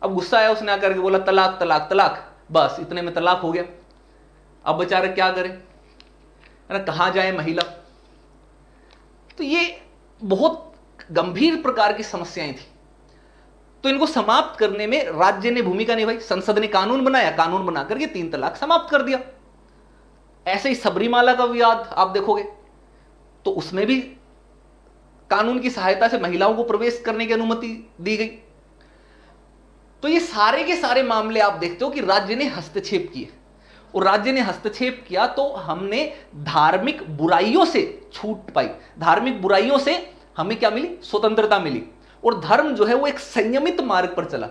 अब गुस्सा आया, उसने आकर के बोला तलाक तलाक तलाक, बस इतने में तलाक हो गया। अब बेचारे क्या करें, है ना, कहां जाए महिला। तो ये बहुत गंभीर प्रकार की समस्याएं थी। तो इनको समाप्त करने में राज्य ने भूमिका निभाई। संसद ने कानून बनाया, कानून बना करके 3 तलाक समाप्त कर दिया। ऐसे ही सबरीमाला का विवाद आप देखोगे तो उसमें भी कानून की सहायता से महिलाओं को प्रवेश करने की अनुमति दी गई। तो ये सारे के सारे मामले आप देखते हो कि राज्य ने हस्तक्षेप किए, और राज्य ने हस्तक्षेप किया तो हमने धार्मिक बुराइयों से छूट पाई। धार्मिक बुराइयों से हमें क्या मिली? स्वतंत्रता मिली। और धर्म जो है वो एक संयमित मार्ग पर चला,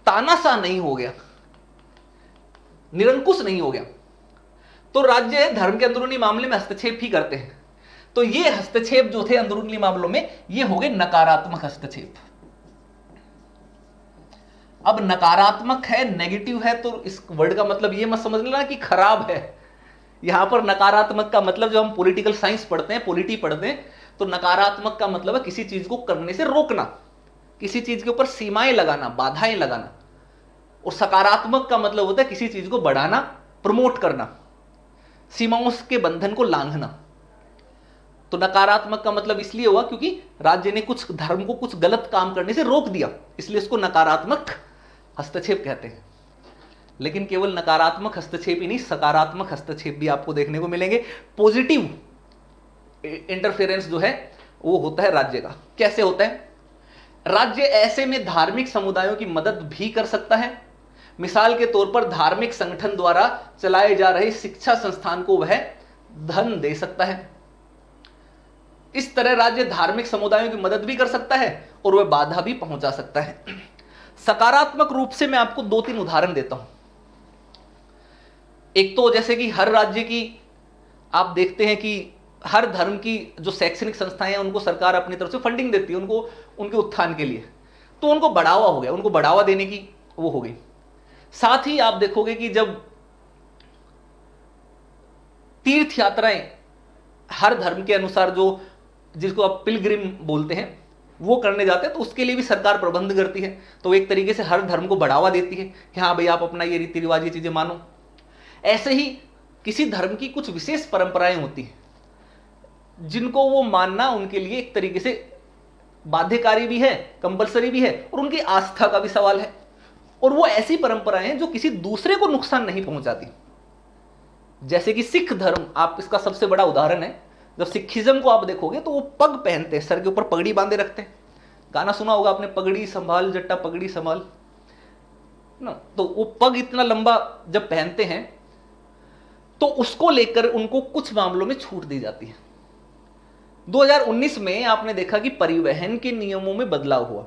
तानाशाह नहीं हो गया, निरंकुश नहीं हो गया। तो राज्य धर्म के अंदरूनी मामले में हस्तक्षेप ही करते हैं। तो ये हस्तक्षेप जो थे अंदरूनी मामलों में, ये हो गए नकारात्मक हस्तक्षेप। अब नकारात्मक है, नेगेटिव है, तो इस वर्ड का मतलब ये मत समझ लेना कि खराब है। यहां पर नकारात्मक का मतलब, जो हम पॉलिटिकल साइंस पढ़ते हैं, पॉलिटी पढ़ते हैं, तो नकारात्मक का मतलब है किसी चीज को करने से रोकना, किसी चीज के ऊपर सीमाएं लगाना, बाधाएं लगाना। और सकारात्मक का मतलब होता है किसी चीज को बढ़ाना, प्रमोट करना, सीमाओं के बंधन को लांघना। तो नकारात्मक का मतलब इसलिए हुआ क्योंकि राज्य ने कुछ धर्म को कुछ गलत काम करने से रोक दिया, इसलिए इसको नकारात्मक हस्तक्षेप कहते हैं। लेकिन केवल नकारात्मक हस्तक्षेप ही नहीं, सकारात्मक हस्तक्षेप भी आपको देखने को मिलेंगे। पॉजिटिव इंटरफेरेंस जो है वो होता है राज्य का। कैसे होता है? राज्य ऐसे में धार्मिक समुदायों की मदद भी कर सकता है। मिसाल के तौर पर धार्मिक संगठन द्वारा चलाए जा रहे शिक्षा संस्थान को वह धन दे सकता है। इस तरह राज्य धार्मिक समुदायों की मदद भी कर सकता है और वह बाधा भी पहुंचा सकता है। सकारात्मक रूप से मैं आपको 2-3 उदाहरण देता हूं। एक तो जैसे कि हर राज्य की आप देखते हैं कि हर धर्म की जो शैक्षणिक संस्थाएं हैं उनको सरकार अपनी तरफ से फंडिंग देती है, उनको उनके उत्थान के लिए। तो उनको बढ़ावा हो गया, उनको बढ़ावा देने की वो हो गई। साथ ही आप देखोगे कि जब तीर्थ यात्राएं हर धर्म के अनुसार, जो जिसको आप पिलग्रिम बोलते हैं, वो करने जाते हैं, तो उसके लिए भी सरकार प्रबंध करती है। तो एक तरीके से हर धर्म को बढ़ावा देती है कि हाँ भाई आप अपना ये रीति रिवाज, ये चीजें मानो। ऐसे ही किसी धर्म की कुछ विशेष परंपराएं होती हैं जिनको वो मानना उनके लिए एक तरीके से बाध्यकारी भी है, कंपलसरी भी है, और उनकी आस्था का भी सवाल है। और वो ऐसी परंपराएं हैं जो किसी दूसरे को नुकसान नहीं पहुंचाती। जैसे कि सिख धर्म, आप इसका सबसे बड़ा उदाहरण है। जब सिखिज्म को आप देखोगे तो वो पग पहनते हैं, सर के ऊपर पगड़ी बांधे रखते हैं। गाना सुना होगा आपने, पगड़ी संभाल जट्टा पगड़ी संभाल ना। तो वो पग इतना लंबा जब पहनते हैं तो उसको लेकर उनको कुछ मामलों में छूट दी जाती है। 2019 में आपने देखा कि परिवहन के नियमों में बदलाव हुआ,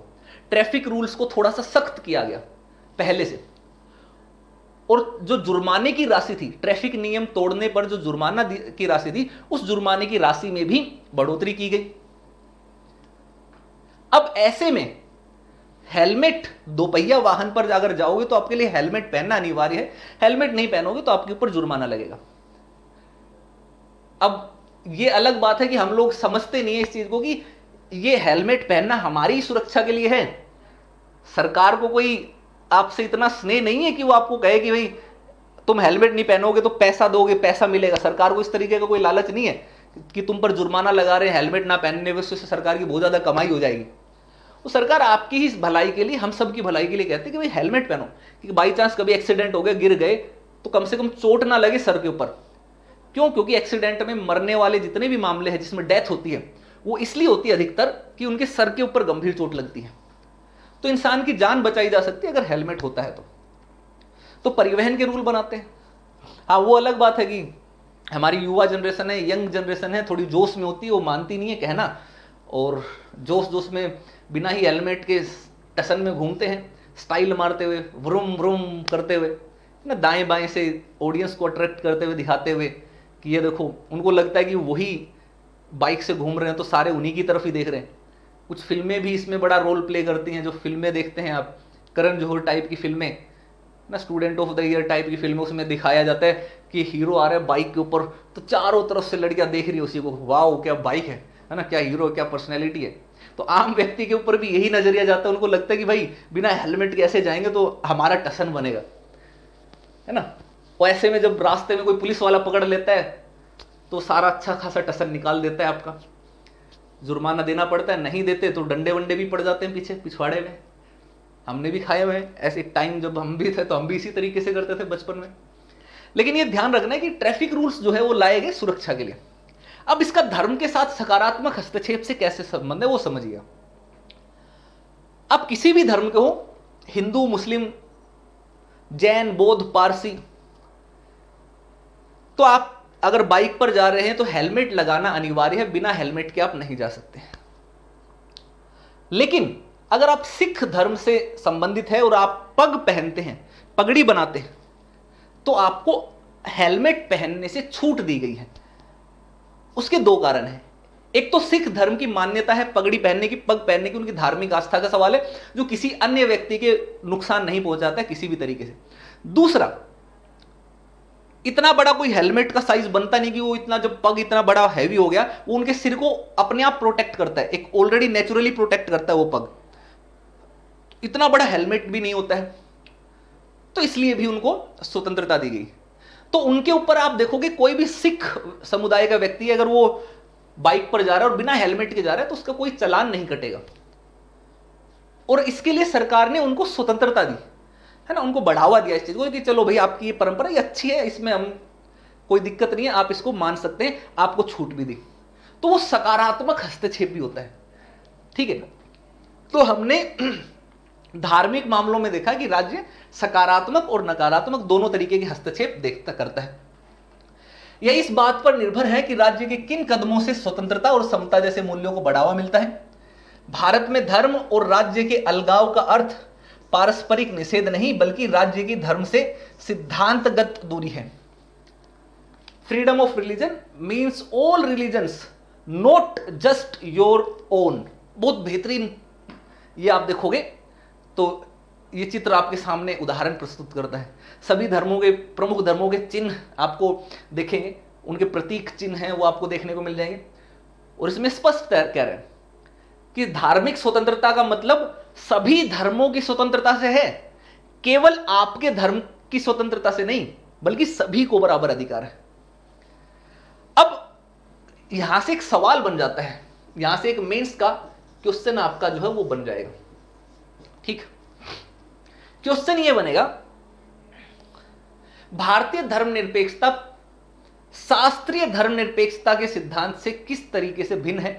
ट्रैफिक रूल्स को थोड़ा सा सख्त किया गया पहले से, और जो जुर्माने की राशि थी, ट्रैफिक नियम तोड़ने पर जो जुर्माना की राशि थी, उस जुर्माने की राशि में भी बढ़ोतरी की गई। अब ऐसे में हेलमेट, दोपहिया वाहन पर अगर जाओगे तो आपके लिए हेलमेट पहनना अनिवार्य है, हेलमेट नहीं पहनोगे तो आपके ऊपर जुर्माना लगेगा। अब ये अलग बात है कि हम लोग समझते नहीं है इस चीज को कि ये हेलमेट पहनना हमारी सुरक्षा के लिए है। सरकार को कोई आपसे इतना स्नेह नहीं है कि वो आपको कहे कि भाई तुम हेलमेट नहीं पहनोगे तो पैसा दोगे, पैसा मिलेगा। सरकार को इस तरीके का कोई लालच नहीं है कि तुम पर जुर्माना लगा रहे हैं हेलमेट ना पहनने से सरकार की बहुत ज्यादा कमाई हो जाएगी। तो सरकार आपकी ही भलाई के लिए, हम सब की भलाई के लिए कहती है कि भाई हेलमेट पहनो, कि बाई चांस कभी एक्सीडेंट हो गया, गिर गए, तो कम से कम चोट ना लगे सर के ऊपर। क्यों? क्योंकि एक्सीडेंट में मरने वाले जितने भी मामले हैं जिसमें डेथ होती है, वो इसलिए होती है अधिकतर कि उनके सर के ऊपर गंभीर चोट लगती है। तो इंसान की जान बचाई जा सकती है अगर हेलमेट होता है तो परिवहन के रूल बनाते हैं। हाँ, वो अलग बात है कि हमारी युवा जनरेशन है, यंग जनरेशन है, थोड़ी जोश में होती है, वो मानती नहीं है कहना, और जोश में बिना ही हेलमेट के टसन में घूमते हैं, स्टाइल मारते हुए, व्रुम व्रुम करते हुए ना, दाएं बाएं से ऑडियंस को अट्रैक्ट करते हुए, दिखाते हुए कि ये देखो। उनको लगता है कि वही बाइक से घूम रहे हैं तो सारे उन्हीं की तरफ ही देख रहे हैं। कुछ फिल्में भी इसमें बड़ा रोल प्ले करती हैं। जो फिल्में देखते हैं आप, करण जौहर टाइप की फिल्में ना, student of the year type की फिल्में, उसमें दिखाया जाता है कि हीरो आ रहा है बाइक के ऊपर तो चारों तरफ से लड़कियां देख रही है उसी को, वाह क्या बाइक है ना, क्या हीरो, क्या पर्सनैलिटी है। तो आम व्यक्ति के ऊपर भी यही नजरिया जाता है। उनको लगता है कि भाई बिना हेलमेट के ऐसे जाएंगे तो हमारा टसन बनेगा, है ना। और ऐसे में जब रास्ते में कोई पुलिस वाला पकड़ लेता है तो सारा अच्छा खासा टसन निकाल देता है आपका, जुर्माना देना पड़ता है, नहीं देते तो डंडे वंडे भी पड़ जाते हैं पीछे पिछवाड़े में। हमने भी खाए हुए हैं ऐसे टाइम, जब हम भी थे तो हम भी इसी तरीके से करते थे बचपन में। लेकिन ये ध्यान रखना है कि ट्रैफिक रूल्स जो है वो लाए गए सुरक्षा के लिए। अब इसका धर्म के साथ सकारात्मक हस्तक्षेप से कैसे संबंध है वो समझिए। अब किसी भी धर्म के हो, हिंदू, मुस्लिम, जैन, बौद्ध, पारसी, तो आप अगर बाइक पर जा रहे हैं तो हेलमेट लगाना अनिवार्य है, बिना हेलमेट के आप नहीं जा सकते। लेकिन अगर आप सिख धर्म से संबंधित है और आप पग पहनते हैं, पगड़ी बनाते हैं, तो आपको हेलमेट पहनने से छूट दी गई है। उसके दो कारण हैं। एक तो सिख धर्म की मान्यता है पगड़ी पहनने की, पग पहनने की, उनकी धार्मिक आस्था का सवाल है, जो किसी अन्य व्यक्ति के नुकसान नहीं पहुंचाता है किसी भी तरीके से। दूसरा, इतना बड़ा कोई हेलमेट का साइज बनता नहीं कि वो इतना, जब पग इतना बड़ा हैवी हो गया, वो उनके सिर को अपने आप प्रोटेक्ट करता है, एक ऑलरेडी नेचुरली प्रोटेक्ट करता है वो पग, इतना बड़ा हेलमेट भी नहीं होता है। तो इसलिए भी उनको स्वतंत्रता दी गई। तो उनके ऊपर आप देखोगे कोई भी सिख समुदाय का व्यक्ति अगर वो बाइक पर जा रहा है और बिना हेलमेट के जा रहा है तो उसका कोई चालान नहीं कटेगा। और इसके लिए सरकार ने उनको स्वतंत्रता दी, है ना, उनको बढ़ावा दिया इस चीज को कि चलो भाई आपकी ये परंपरा ये अच्छी है, इसमें हम कोई दिक्कत नहीं है, आप इसको मान सकते हैं, आपको छूट भी दी। तो वो सकारात्मक हस्तक्षेप भी होता है, ठीक है। तो हमने धार्मिक मामलों में देखा कि राज्य सकारात्मक और नकारात्मक दोनों तरीके के हस्तक्षेप करता है। यह इस बात पर निर्भर है कि राज्य के किन कदमों से स्वतंत्रता और समता जैसे मूल्यों को बढ़ावा मिलता है। भारत में धर्म और राज्य के अलगाव का अर्थ पारस्परिक निषेध नहीं, बल्कि राज्य की धर्म से सिद्धांतगत दूरी है। Freedom of religion means all religions, not just your own. बहुत बेहतरीन, ये आप देखोगे तो ये चित्र आपके सामने उदाहरण प्रस्तुत करता है। सभी धर्मों के, प्रमुख धर्मों के चिन्ह आपको देखेंगे, उनके प्रतीक चिन्ह हैं वो आपको देखने को मिल जाएंगे। और इसमें स्पष्ट कह रहे हैं कि धार्मिक स्वतंत्रता का मतलब सभी धर्मों की स्वतंत्रता से है, केवल आपके धर्म की स्वतंत्रता से नहीं, बल्कि सभी को बराबर अधिकार है। अब यहां से एक सवाल बन जाता है, यहां से एक मेंस का क्वेश्चन आपका जो है वो बन जाएगा, ठीक। क्वेश्चन ये बनेगा, भारतीय धर्मनिरपेक्षता शास्त्रीय धर्मनिरपेक्षता के सिद्धांत से किस तरीके से भिन्न है?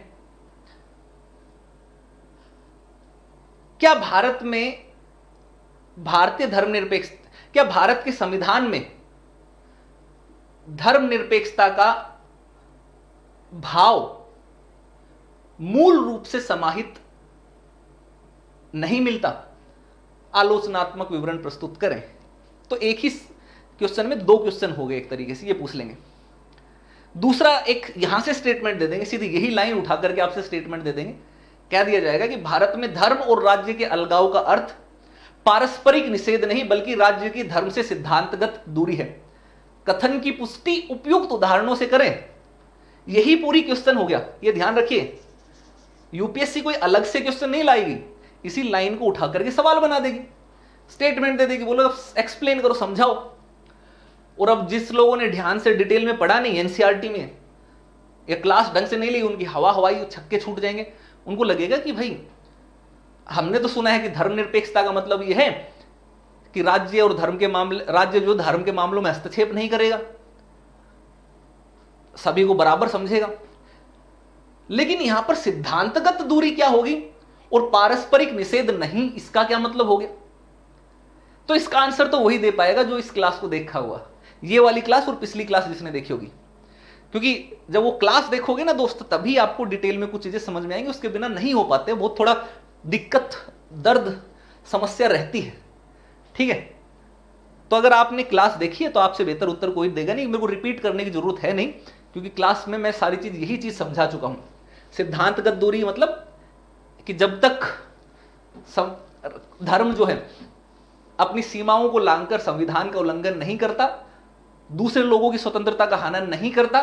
क्या भारत में भारतीय धर्मनिरपेक्ष क्या भारत के संविधान में धर्मनिरपेक्षता का भाव मूल रूप से समाहित नहीं मिलता? आलोचनात्मक विवरण प्रस्तुत करें। तो एक ही क्वेश्चन में दो क्वेश्चन हो गए, एक तरीके से ये पूछ लेंगे। दूसरा एक यहां से स्टेटमेंट दे देंगे, सीधी यही लाइन उठा करके आपसे स्टेटमेंट दे देंगे। कह दिया जाएगा कि भारत में धर्म और राज्य के अलगाव का अर्थ पारस्परिक निषेध नहीं बल्कि राज्य की धर्म से सिद्धांतगत दूरी है। कथन की पुष्टि उपयुक्त उदाहरणों से करें। यही पूरी क्वेश्चन हो गया। ये ध्यान रखिए, यूपीएससी कोई अलग से क्वेश्चन नहीं लाएगी, इसी लाइन को उठा करके सवाल बना देगी, स्टेटमेंट दे देगी, बोलो एक्सप्लेन करो, समझाओ। और अब जिस लोगों ने ध्यान से डिटेल में पढ़ा नहीं एनसीईआरटी में, या क्लास ढंग से नहीं ली, उनकी हवाई छक्के छूट जाएंगे। उनको लगेगा कि भाई हमने तो सुना है कि धर्मनिरपेक्षता का मतलब यह है कि राज्य और धर्म के मामले, राज्य जो धर्म के मामलों में हस्तक्षेप नहीं करेगा, सभी को बराबर समझेगा। लेकिन यहां पर सिद्धांतगत दूरी क्या होगी और पारस्परिक निषेध नहीं, इसका क्या मतलब हो गया? तो इसका आंसर तो वही दे पाएगा जो इस क्लास को देखा हुआ, ये वाली क्लास और पिछली क्लास जिसने देखी होगी। क्योंकि जब वो क्लास देखोगे ना दोस्त, तभी आपको डिटेल में कुछ चीजें समझ में आएंगी, उसके बिना नहीं हो पाते, बहुत थोड़ा दिक्कत, दर्द, समस्या रहती है। ठीक है, तो अगर आपने क्लास देखी है तो आपसे बेहतर उत्तर कोई देगा नहीं, मेरे को रिपीट करने की जरूरत है नहीं, क्योंकि क्लास में मैं सारी चीज यही चीज समझा चुका हूं। सिद्धांतगत दूरी मतलब कि जब तक धर्म जो है अपनी सीमाओं को लांघकर संविधान का उल्लंघन नहीं करता, दूसरे लोगों की स्वतंत्रता का हनन नहीं करता,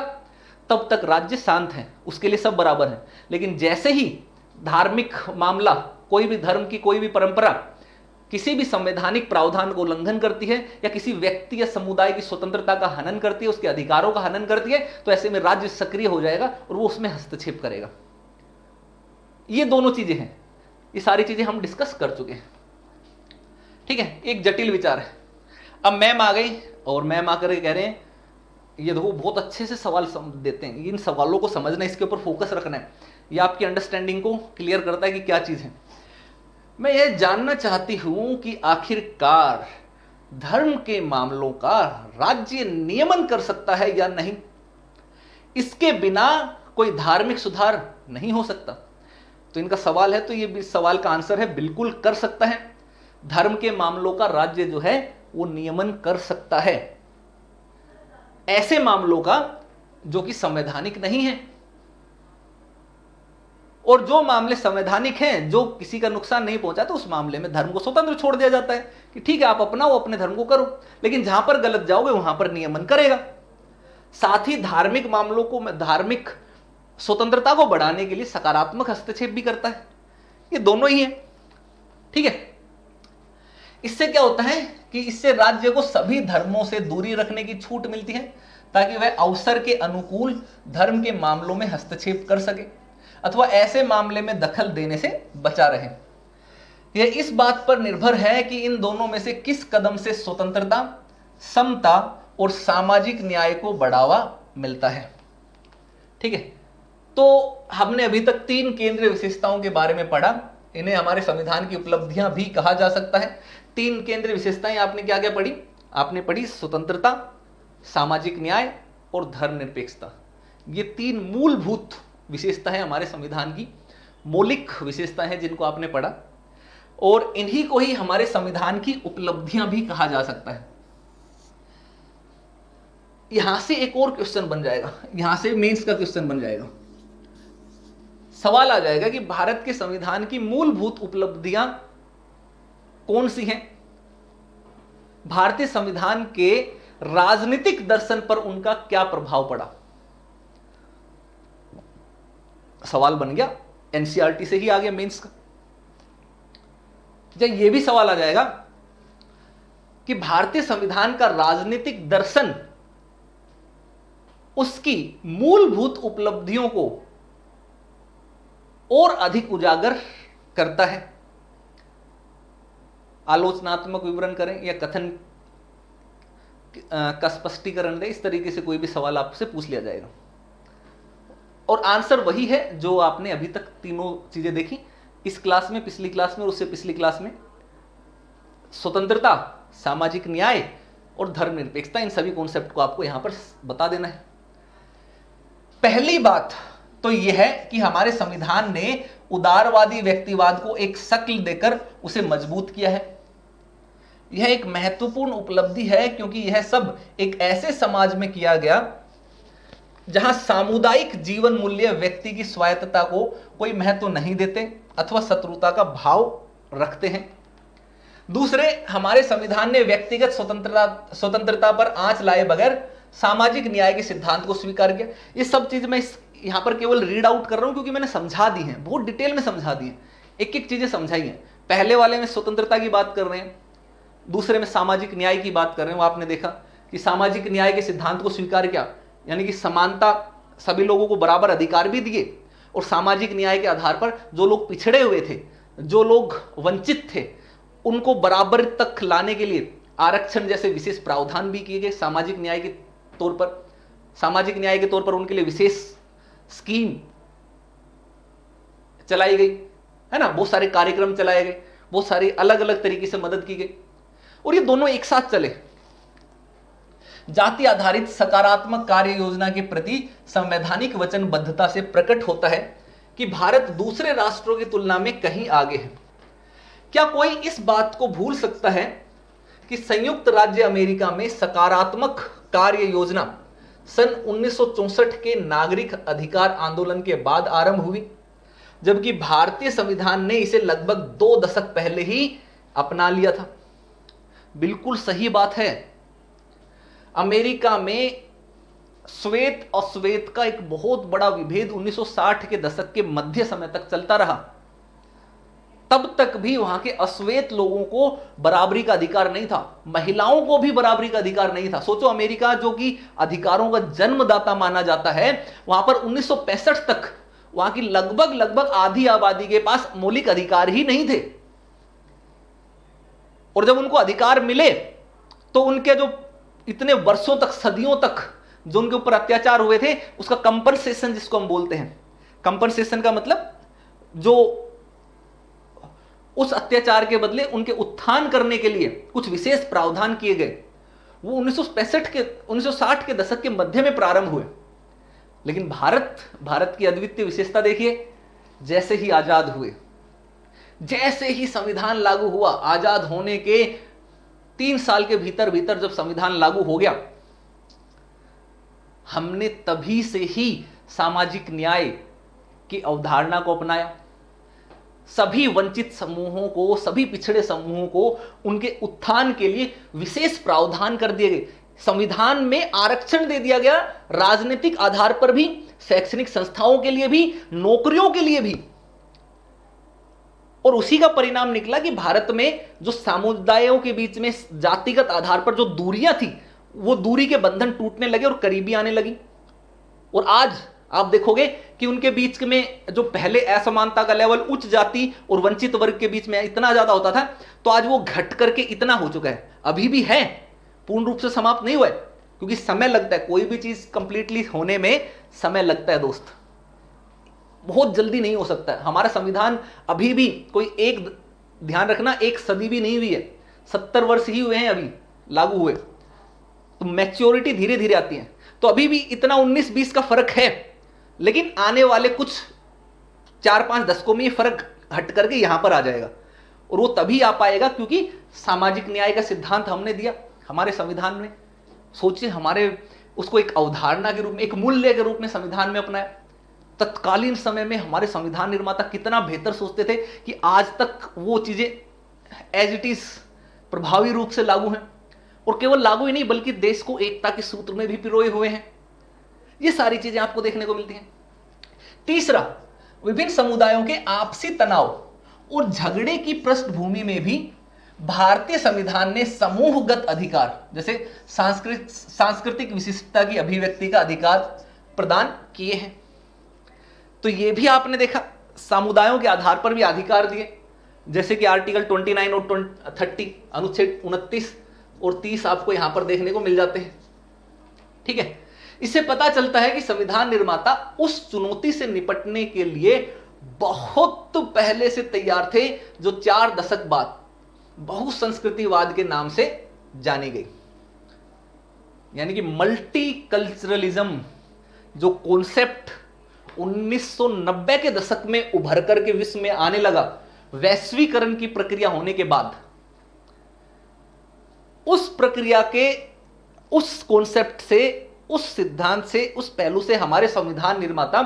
तब तक राज्य शांत है, उसके लिए सब बराबर है। लेकिन जैसे ही धार्मिक मामला, कोई भी धर्म की कोई भी परंपरा किसी भी संवैधानिक प्रावधान को उल्लंघन करती है या किसी व्यक्ति या समुदाय की स्वतंत्रता का हनन करती है, उसके अधिकारों का हनन करती है, तो ऐसे में राज्य सक्रिय हो जाएगा और वो उसमें हस्तक्षेप करेगा। ये दोनों चीजें हैं, ये सारी चीजें हम डिस्कस कर चुके हैं। ठीक है, एक जटिल विचार है। अब मैम आ गई और मैम आकर के कह रहे हैं, ये देखो बहुत अच्छे से सवाल देते हैं, इन सवालों को समझना, इसके ऊपर फोकस रखना है, ये आपकी अंडरस्टैंडिंग को क्लियर करता है कि क्या चीज है। मैं यह जानना चाहती हूं कि आखिरकार धर्म के मामलों का राज्य नियमन कर सकता है या नहीं? इसके बिना कोई धार्मिक सुधार नहीं हो सकता। तो इनका सवाल है, तो ये सवाल का आंसर है बिल्कुल कर सकता है। धर्म के मामलों का राज्य जो है वो नियमन कर सकता है, ऐसे मामलों का जो कि संवैधानिक नहीं है। और जो मामले संवैधानिक हैं, जो किसी का नुकसान नहीं पहुंचा, तो उस मामले में धर्म को स्वतंत्र छोड़ दिया जाता है कि ठीक है आप अपनाओ, अपने धर्म को करो, लेकिन जहां पर गलत जाओगे वहां पर नियमन करेगा। साथ ही धार्मिक मामलों को, धार्मिक स्वतंत्रता को बढ़ाने के लिए सकारात्मक हस्तक्षेप भी करता है। ये दोनों ही है। ठीक है, इससे क्या होता है कि इससे राज्य को सभी धर्मों से दूरी रखने की छूट मिलती है, ताकि वह अवसर के अनुकूल धर्म के मामलों में हस्तक्षेप कर सके अथवा ऐसे मामले में दखल देने से बचा रहे। यह इस बात पर निर्भर है कि इन दोनों में से किस कदम से स्वतंत्रता, समता और सामाजिक न्याय को बढ़ावा मिलता है। ठीक है, तो हमने अभी तक 3 केंद्रीय विशेषताओं के बारे में पढ़ा। इन्हें हमारे संविधान की उपलब्धियां भी कहा जा सकता है। 3 केंद्रीय विशेषताएं आपने क्या क्या पढ़ी? आपने पढ़ी स्वतंत्रता, सामाजिक न्याय और धर्मनिरपेक्षता। ये 3 मूलभूत विशेषताएं हमारे संविधान की मौलिक विशेषताएं हैं जिनको आपने पढ़ा, और इन्हीं को ही हमारे संविधान की उपलब्धियां भी कहा जा सकता है। यहां से एक और क्वेश्चन बन जाएगा, यहां से मेंस का क्वेश्चन बन जाएगा। सवाल आ जाएगा कि भारत के संविधान की मूलभूत उपलब्धियां कौन सी हैं? भारतीय संविधान के राजनीतिक दर्शन पर उनका क्या प्रभाव पड़ा? सवाल बन गया, एनसीईआरटी से ही आ गया मेंस का। जब यह भी सवाल आ जाएगा कि भारतीय संविधान का राजनीतिक दर्शन उसकी मूलभूत उपलब्धियों को और अधिक उजागर करता है। आलोचनात्मक विवरण करें या का स्पष्टीकरण दे, इस तरीके से कोई भी सवाल आपसे पूछ लिया जाएगा और आंसर वही है जो आपने अभी तक तीनों चीजें देखी इस क्लास में, पिछली क्लास में और उससे पिछली क्लास में। स्वतंत्रता, सामाजिक न्याय और धर्मनिरपेक्षता, इन सभी कॉन्सेप्ट को आपको यहां पर बता देना है। पहली बात तो यह है कि हमारे संविधान ने उदारवादी व्यक्तिवाद को एक शक्ल देकर उसे मजबूत किया है। यह एक महत्वपूर्ण उपलब्धि है क्योंकि यह सब एक ऐसे समाज में किया गया जहां सामुदायिक जीवन मूल्य व्यक्ति की स्वायत्तता को कोई महत्व नहीं देते अथवा शत्रुता का भाव रखते हैं। दूसरे, हमारे संविधान ने व्यक्तिगत स्वतंत्रता पर आंच लाए बगैर सामाजिक न्याय के सिद्धांत को स्वीकार किया। ये सब चीज मैं यहां पर केवल रीड आउट कर रहा हूं क्योंकि मैंने समझा दी है, बहुत डिटेल में समझा दी है, एक एक चीजें समझाई हैं। पहले वाले में स्वतंत्रता की बात कर रहे हैं, दूसरे में सामाजिक न्याय की बात कर रहे हैं। वो आपने देखा कि सामाजिक न्याय के सिद्धांत को स्वीकार किया, यानी कि समानता, सभी लोगों को बराबर अधिकार भी दिए और सामाजिक न्याय के आधार पर जो लोग पिछड़े हुए थे, जो लोग वंचित थे, उनको बराबर तक लाने के लिए आरक्षण जैसे विशेष प्रावधान भी किए गए। सामाजिक न्याय के तौर पर उनके लिए विशेष स्कीम चलाई गई है ना, बहुत सारे कार्यक्रम चलाए गए, बहुत सारी अलग अलग तरीके से मदद की गई और ये दोनों एक साथ चले। जाति आधारित सकारात्मक कार्य योजना के प्रति संवैधानिक वचनबद्धता से प्रकट होता है कि भारत दूसरे राष्ट्रों की तुलना में कहीं आगे है। क्या कोई इस बात को भूल सकता है कि संयुक्त राज्य अमेरिका में सकारात्मक कार्य योजना सन 1964 के नागरिक अधिकार आंदोलन के बाद आरंभ हुई, जबकि भारतीय संविधान ने इसे लगभग 2 दशक पहले ही अपना लिया था। बिल्कुल सही बात है। अमेरिका में श्वेत और श्वेत का एक बहुत बड़ा विभेद 1960 के दशक के मध्य समय तक चलता रहा। तब तक भी वहां के अश्वेत लोगों को बराबरी का अधिकार नहीं था, महिलाओं को भी बराबरी का अधिकार नहीं था। सोचो, अमेरिका जो कि अधिकारों का जन्मदाता माना जाता है, वहां पर 1965 तक वहां की लगभग आधी आबादी के पास मौलिक अधिकार ही नहीं थे। और जब उनको अधिकार मिले तो उनके जो इतने वर्षों तक, सदियों तक जो उनके ऊपर अत्याचार हुए थे, उसका कंपनसेशन जिसको हम बोलते हैं, कंपनसेशन का मतलब जो उस अत्याचार के बदले उनके उत्थान करने के लिए कुछ विशेष प्रावधान किए गए, वो 1960 के दशक के मध्य में प्रारंभ हुए। लेकिन भारत की अद्वितीय विशेषता देखिए, जैसे ही आजाद हुए, जैसे ही संविधान लागू हुआ, आजाद होने के 3 साल के भीतर जब संविधान लागू हो गया, हमने तभी से ही सामाजिक न्याय की अवधारणा को अपनाया। सभी वंचित समूहों को, सभी पिछड़े समूहों को उनके उत्थान के लिए विशेष प्रावधान कर दिए गए। संविधान में आरक्षण दे दिया गया, राजनीतिक आधार पर भी, शैक्षणिक संस्थाओं के लिए भी, नौकरियों के लिए भी। और उसी का परिणाम निकला कि भारत में जो समुदायों के बीच में जातिगत आधार पर जो दूरियां थी, वो दूरी के बंधन टूटने लगे और करीबी आने लगी। और आज आप देखोगे कि उनके बीच में जो पहले असमानता का लेवल उच्च जाति और वंचित वर्ग के बीच में इतना ज्यादा होता था, तो आज वो घट करके इतना हो चुका है। अभी भी है, पूर्ण रूप से समाप्त नहीं हुआ है, क्योंकि समय लगता है, कोई भी चीज कंप्लीटली होने में समय लगता है दोस्त, बहुत जल्दी नहीं हो सकता है। हमारा संविधान अभी भी कोई एक, ध्यान रखना, 1 सदी भी नहीं हुई है, 70 वर्ष ही हुए हैं अभी लागू हुए, तो मैच्योरिटी धीरे धीरे आती है। तो अभी भी इतना 19-20 का फर्क है, लेकिन आने वाले कुछ 4-5 दशकों में ये फर्क हट करके यहां पर आ जाएगा। और वो तभी आ पाएगा क्योंकि सामाजिक न्याय का सिद्धांत हमने दिया हमारे संविधान में। सोचिए, हमारे उसको एक अवधारणा के रूप में, एक मूल्य के रूप में संविधान में अपनाया। तत्कालीन समय में हमारे संविधान निर्माता कितना बेहतर सोचते थे कि आज तक वो चीजें एज इट इज प्रभावी रूप से लागू हैं, और केवल लागू ही नहीं बल्कि देश को एकता के सूत्र में भी पिरोए हुए हैं। ये सारी चीजें आपको देखने को मिलती हैं। तीसरा, विभिन्न समुदायों के आपसी तनाव और झगड़े की पृष्ठभूमि में भी भारतीय संविधान ने समूहगत अधिकार, जैसे सांस्कृतिक विशिष्टता की अभिव्यक्ति का अधिकार प्रदान किए हैं। तो ये भी आपने देखा, समुदायों के आधार पर भी अधिकार दिए, जैसे कि आर्टिकल 29 और 30, अनुच्छेद 29, और 30 आपको यहां पर देखने को मिल जाते हैं। ठीक है, इससे पता चलता है कि संविधान निर्माता उस चुनौती से निपटने के लिए बहुत पहले से तैयार थे, जो 4 दशक बाद बहुसंस्कृतिवाद के नाम से जानी गई। यानी कि मल्टीकल्चरलिज्म जो कॉन्सेप्ट 1990 के दशक में उभर करके विश्व में आने लगा, वैश्वीकरण की प्रक्रिया होने के बाद, उस प्रक्रिया के उस कॉन्सेप्ट से, उस सिद्धांत से, उस पहलू से हमारे संविधान निर्माता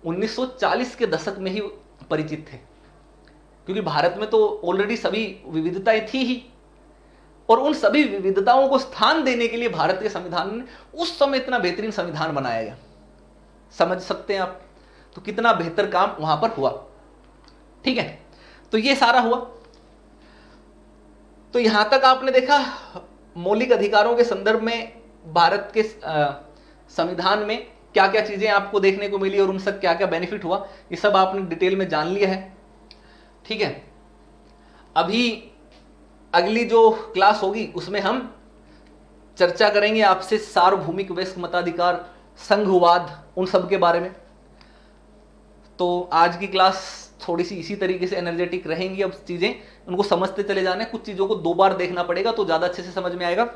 1940 के दशक में ही परिचित थे। क्योंकि भारत में तो ऑलरेडी सभी विविधताएं थी ही, और उन सभी विविधताओं को स्थान देने के लिए भारत के संविधान ने उस समय इतना बेहतरीन संविधान बनाया गया। समझ सकते हैं आप, तो कितना बेहतर काम वहां पर हुआ। ठीक है, तो ये सारा हुआ। तो यहां तक आपने देखा मौलिक अधिकारों के संदर्भ में भारत के संविधान में क्या क्या चीजें आपको देखने को मिली और उनसे क्या क्या बेनिफिट हुआ, ये सब आपने डिटेल में जान लिया है। ठीक है, अभी अगली जो क्लास होगी उसमें हम चर्चा करेंगे आपसे सार्वभौमिक वयस्क मताधिकार, संघवाद, उन सब के बारे में। तो आज की क्लास थोड़ी सी इसी तरीके से एनर्जेटिक रहेंगी। अब चीजें उनको समझते चले जाने, कुछ चीजों को 2 बार देखना पड़ेगा तो ज्यादा अच्छे से समझ में आएगा।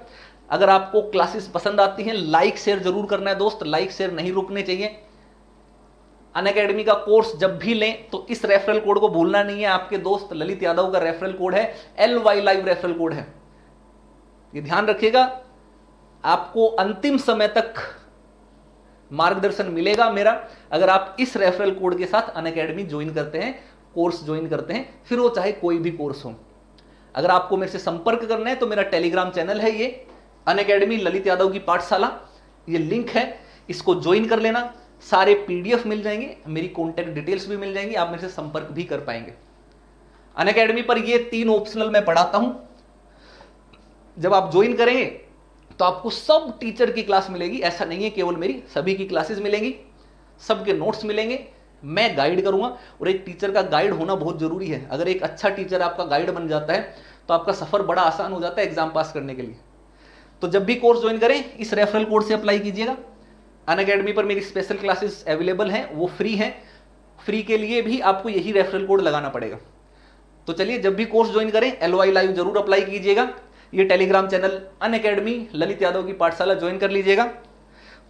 अगर आपको क्लासेस पसंद आती हैं, लाइक शेयर जरूर करना है दोस्त, लाइक शेयर नहीं रुकने चाहिए। अनअकैडमी का कोर्स जब भी लें तो इस रेफरल कोड को भूलना नहीं है। आपके दोस्त ललित यादव का रेफरल कोड है, LY लाइव रेफरल कोड है, ये ध्यान रखिएगा। आपको अंतिम समय तक मार्गदर्शन मिलेगा मेरा, अगर आप इस रेफरल कोड के साथ अनअकैडमी ज्वाइन करते हैं, कोर्स ज्वाइन करते हैं, फिर वो चाहे कोई भी कोर्स हो। अगर आपको मेरे से संपर्क करना है तो मेरा टेलीग्राम चैनल है, ये अनअकैडमी ललित यादव की पाठशाला, ये लिंक है, इसको ज्वाइन कर लेना। सारे PDF मिल जाएंगे, मेरी कॉन्टैक्ट डिटेल्स भी मिल जाएंगी, आप मेरे से संपर्क भी कर पाएंगे। अनअकैडमी पर ये 3 ऑप्शनल मैं पढ़ाता हूं। जब आप ज्वाइन करेंगे तो आपको सब टीचर की क्लास मिलेगी, ऐसा नहीं है केवल मेरी, सभी की क्लासेस मिलेंगी, सबके नोट्स मिलेंगे, मैं गाइड करूंगा। और एक टीचर का गाइड होना बहुत जरूरी है। अगर एक अच्छा टीचर आपका गाइड बन जाता है तो आपका सफर बड़ा आसान हो जाता है एग्जाम पास करने के लिए। तो जब भी कोर्स ज्वाइन करें इस रेफरल कोड से अप्लाई कीजिएगा। अनअकैडमी पर मेरी स्पेशल क्लासेस अवेलेबल हैं, वो फ्री हैं। फ्री के लिए भी आपको यही रेफरल कोड लगाना पड़ेगा। तो चलिए, जब भी कोर्स ज्वाइन करें LY लाइव जरूर अप्लाई कीजिएगा। ये Telegram channel Unacademy Lalit Yadav की पाठशाला ज्वाइन कर लीजिएगा।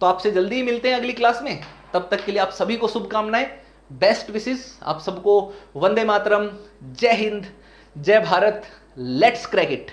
तो आपसे जल्दी ही मिलते हैं अगली क्लास में। तब तक के लिए आप सभी को शुभकामनाएं, बेस्ट विशेष। आप सबको वंदे मातरम, जय हिंद, जय भारत, लेट्स क्रैक इट।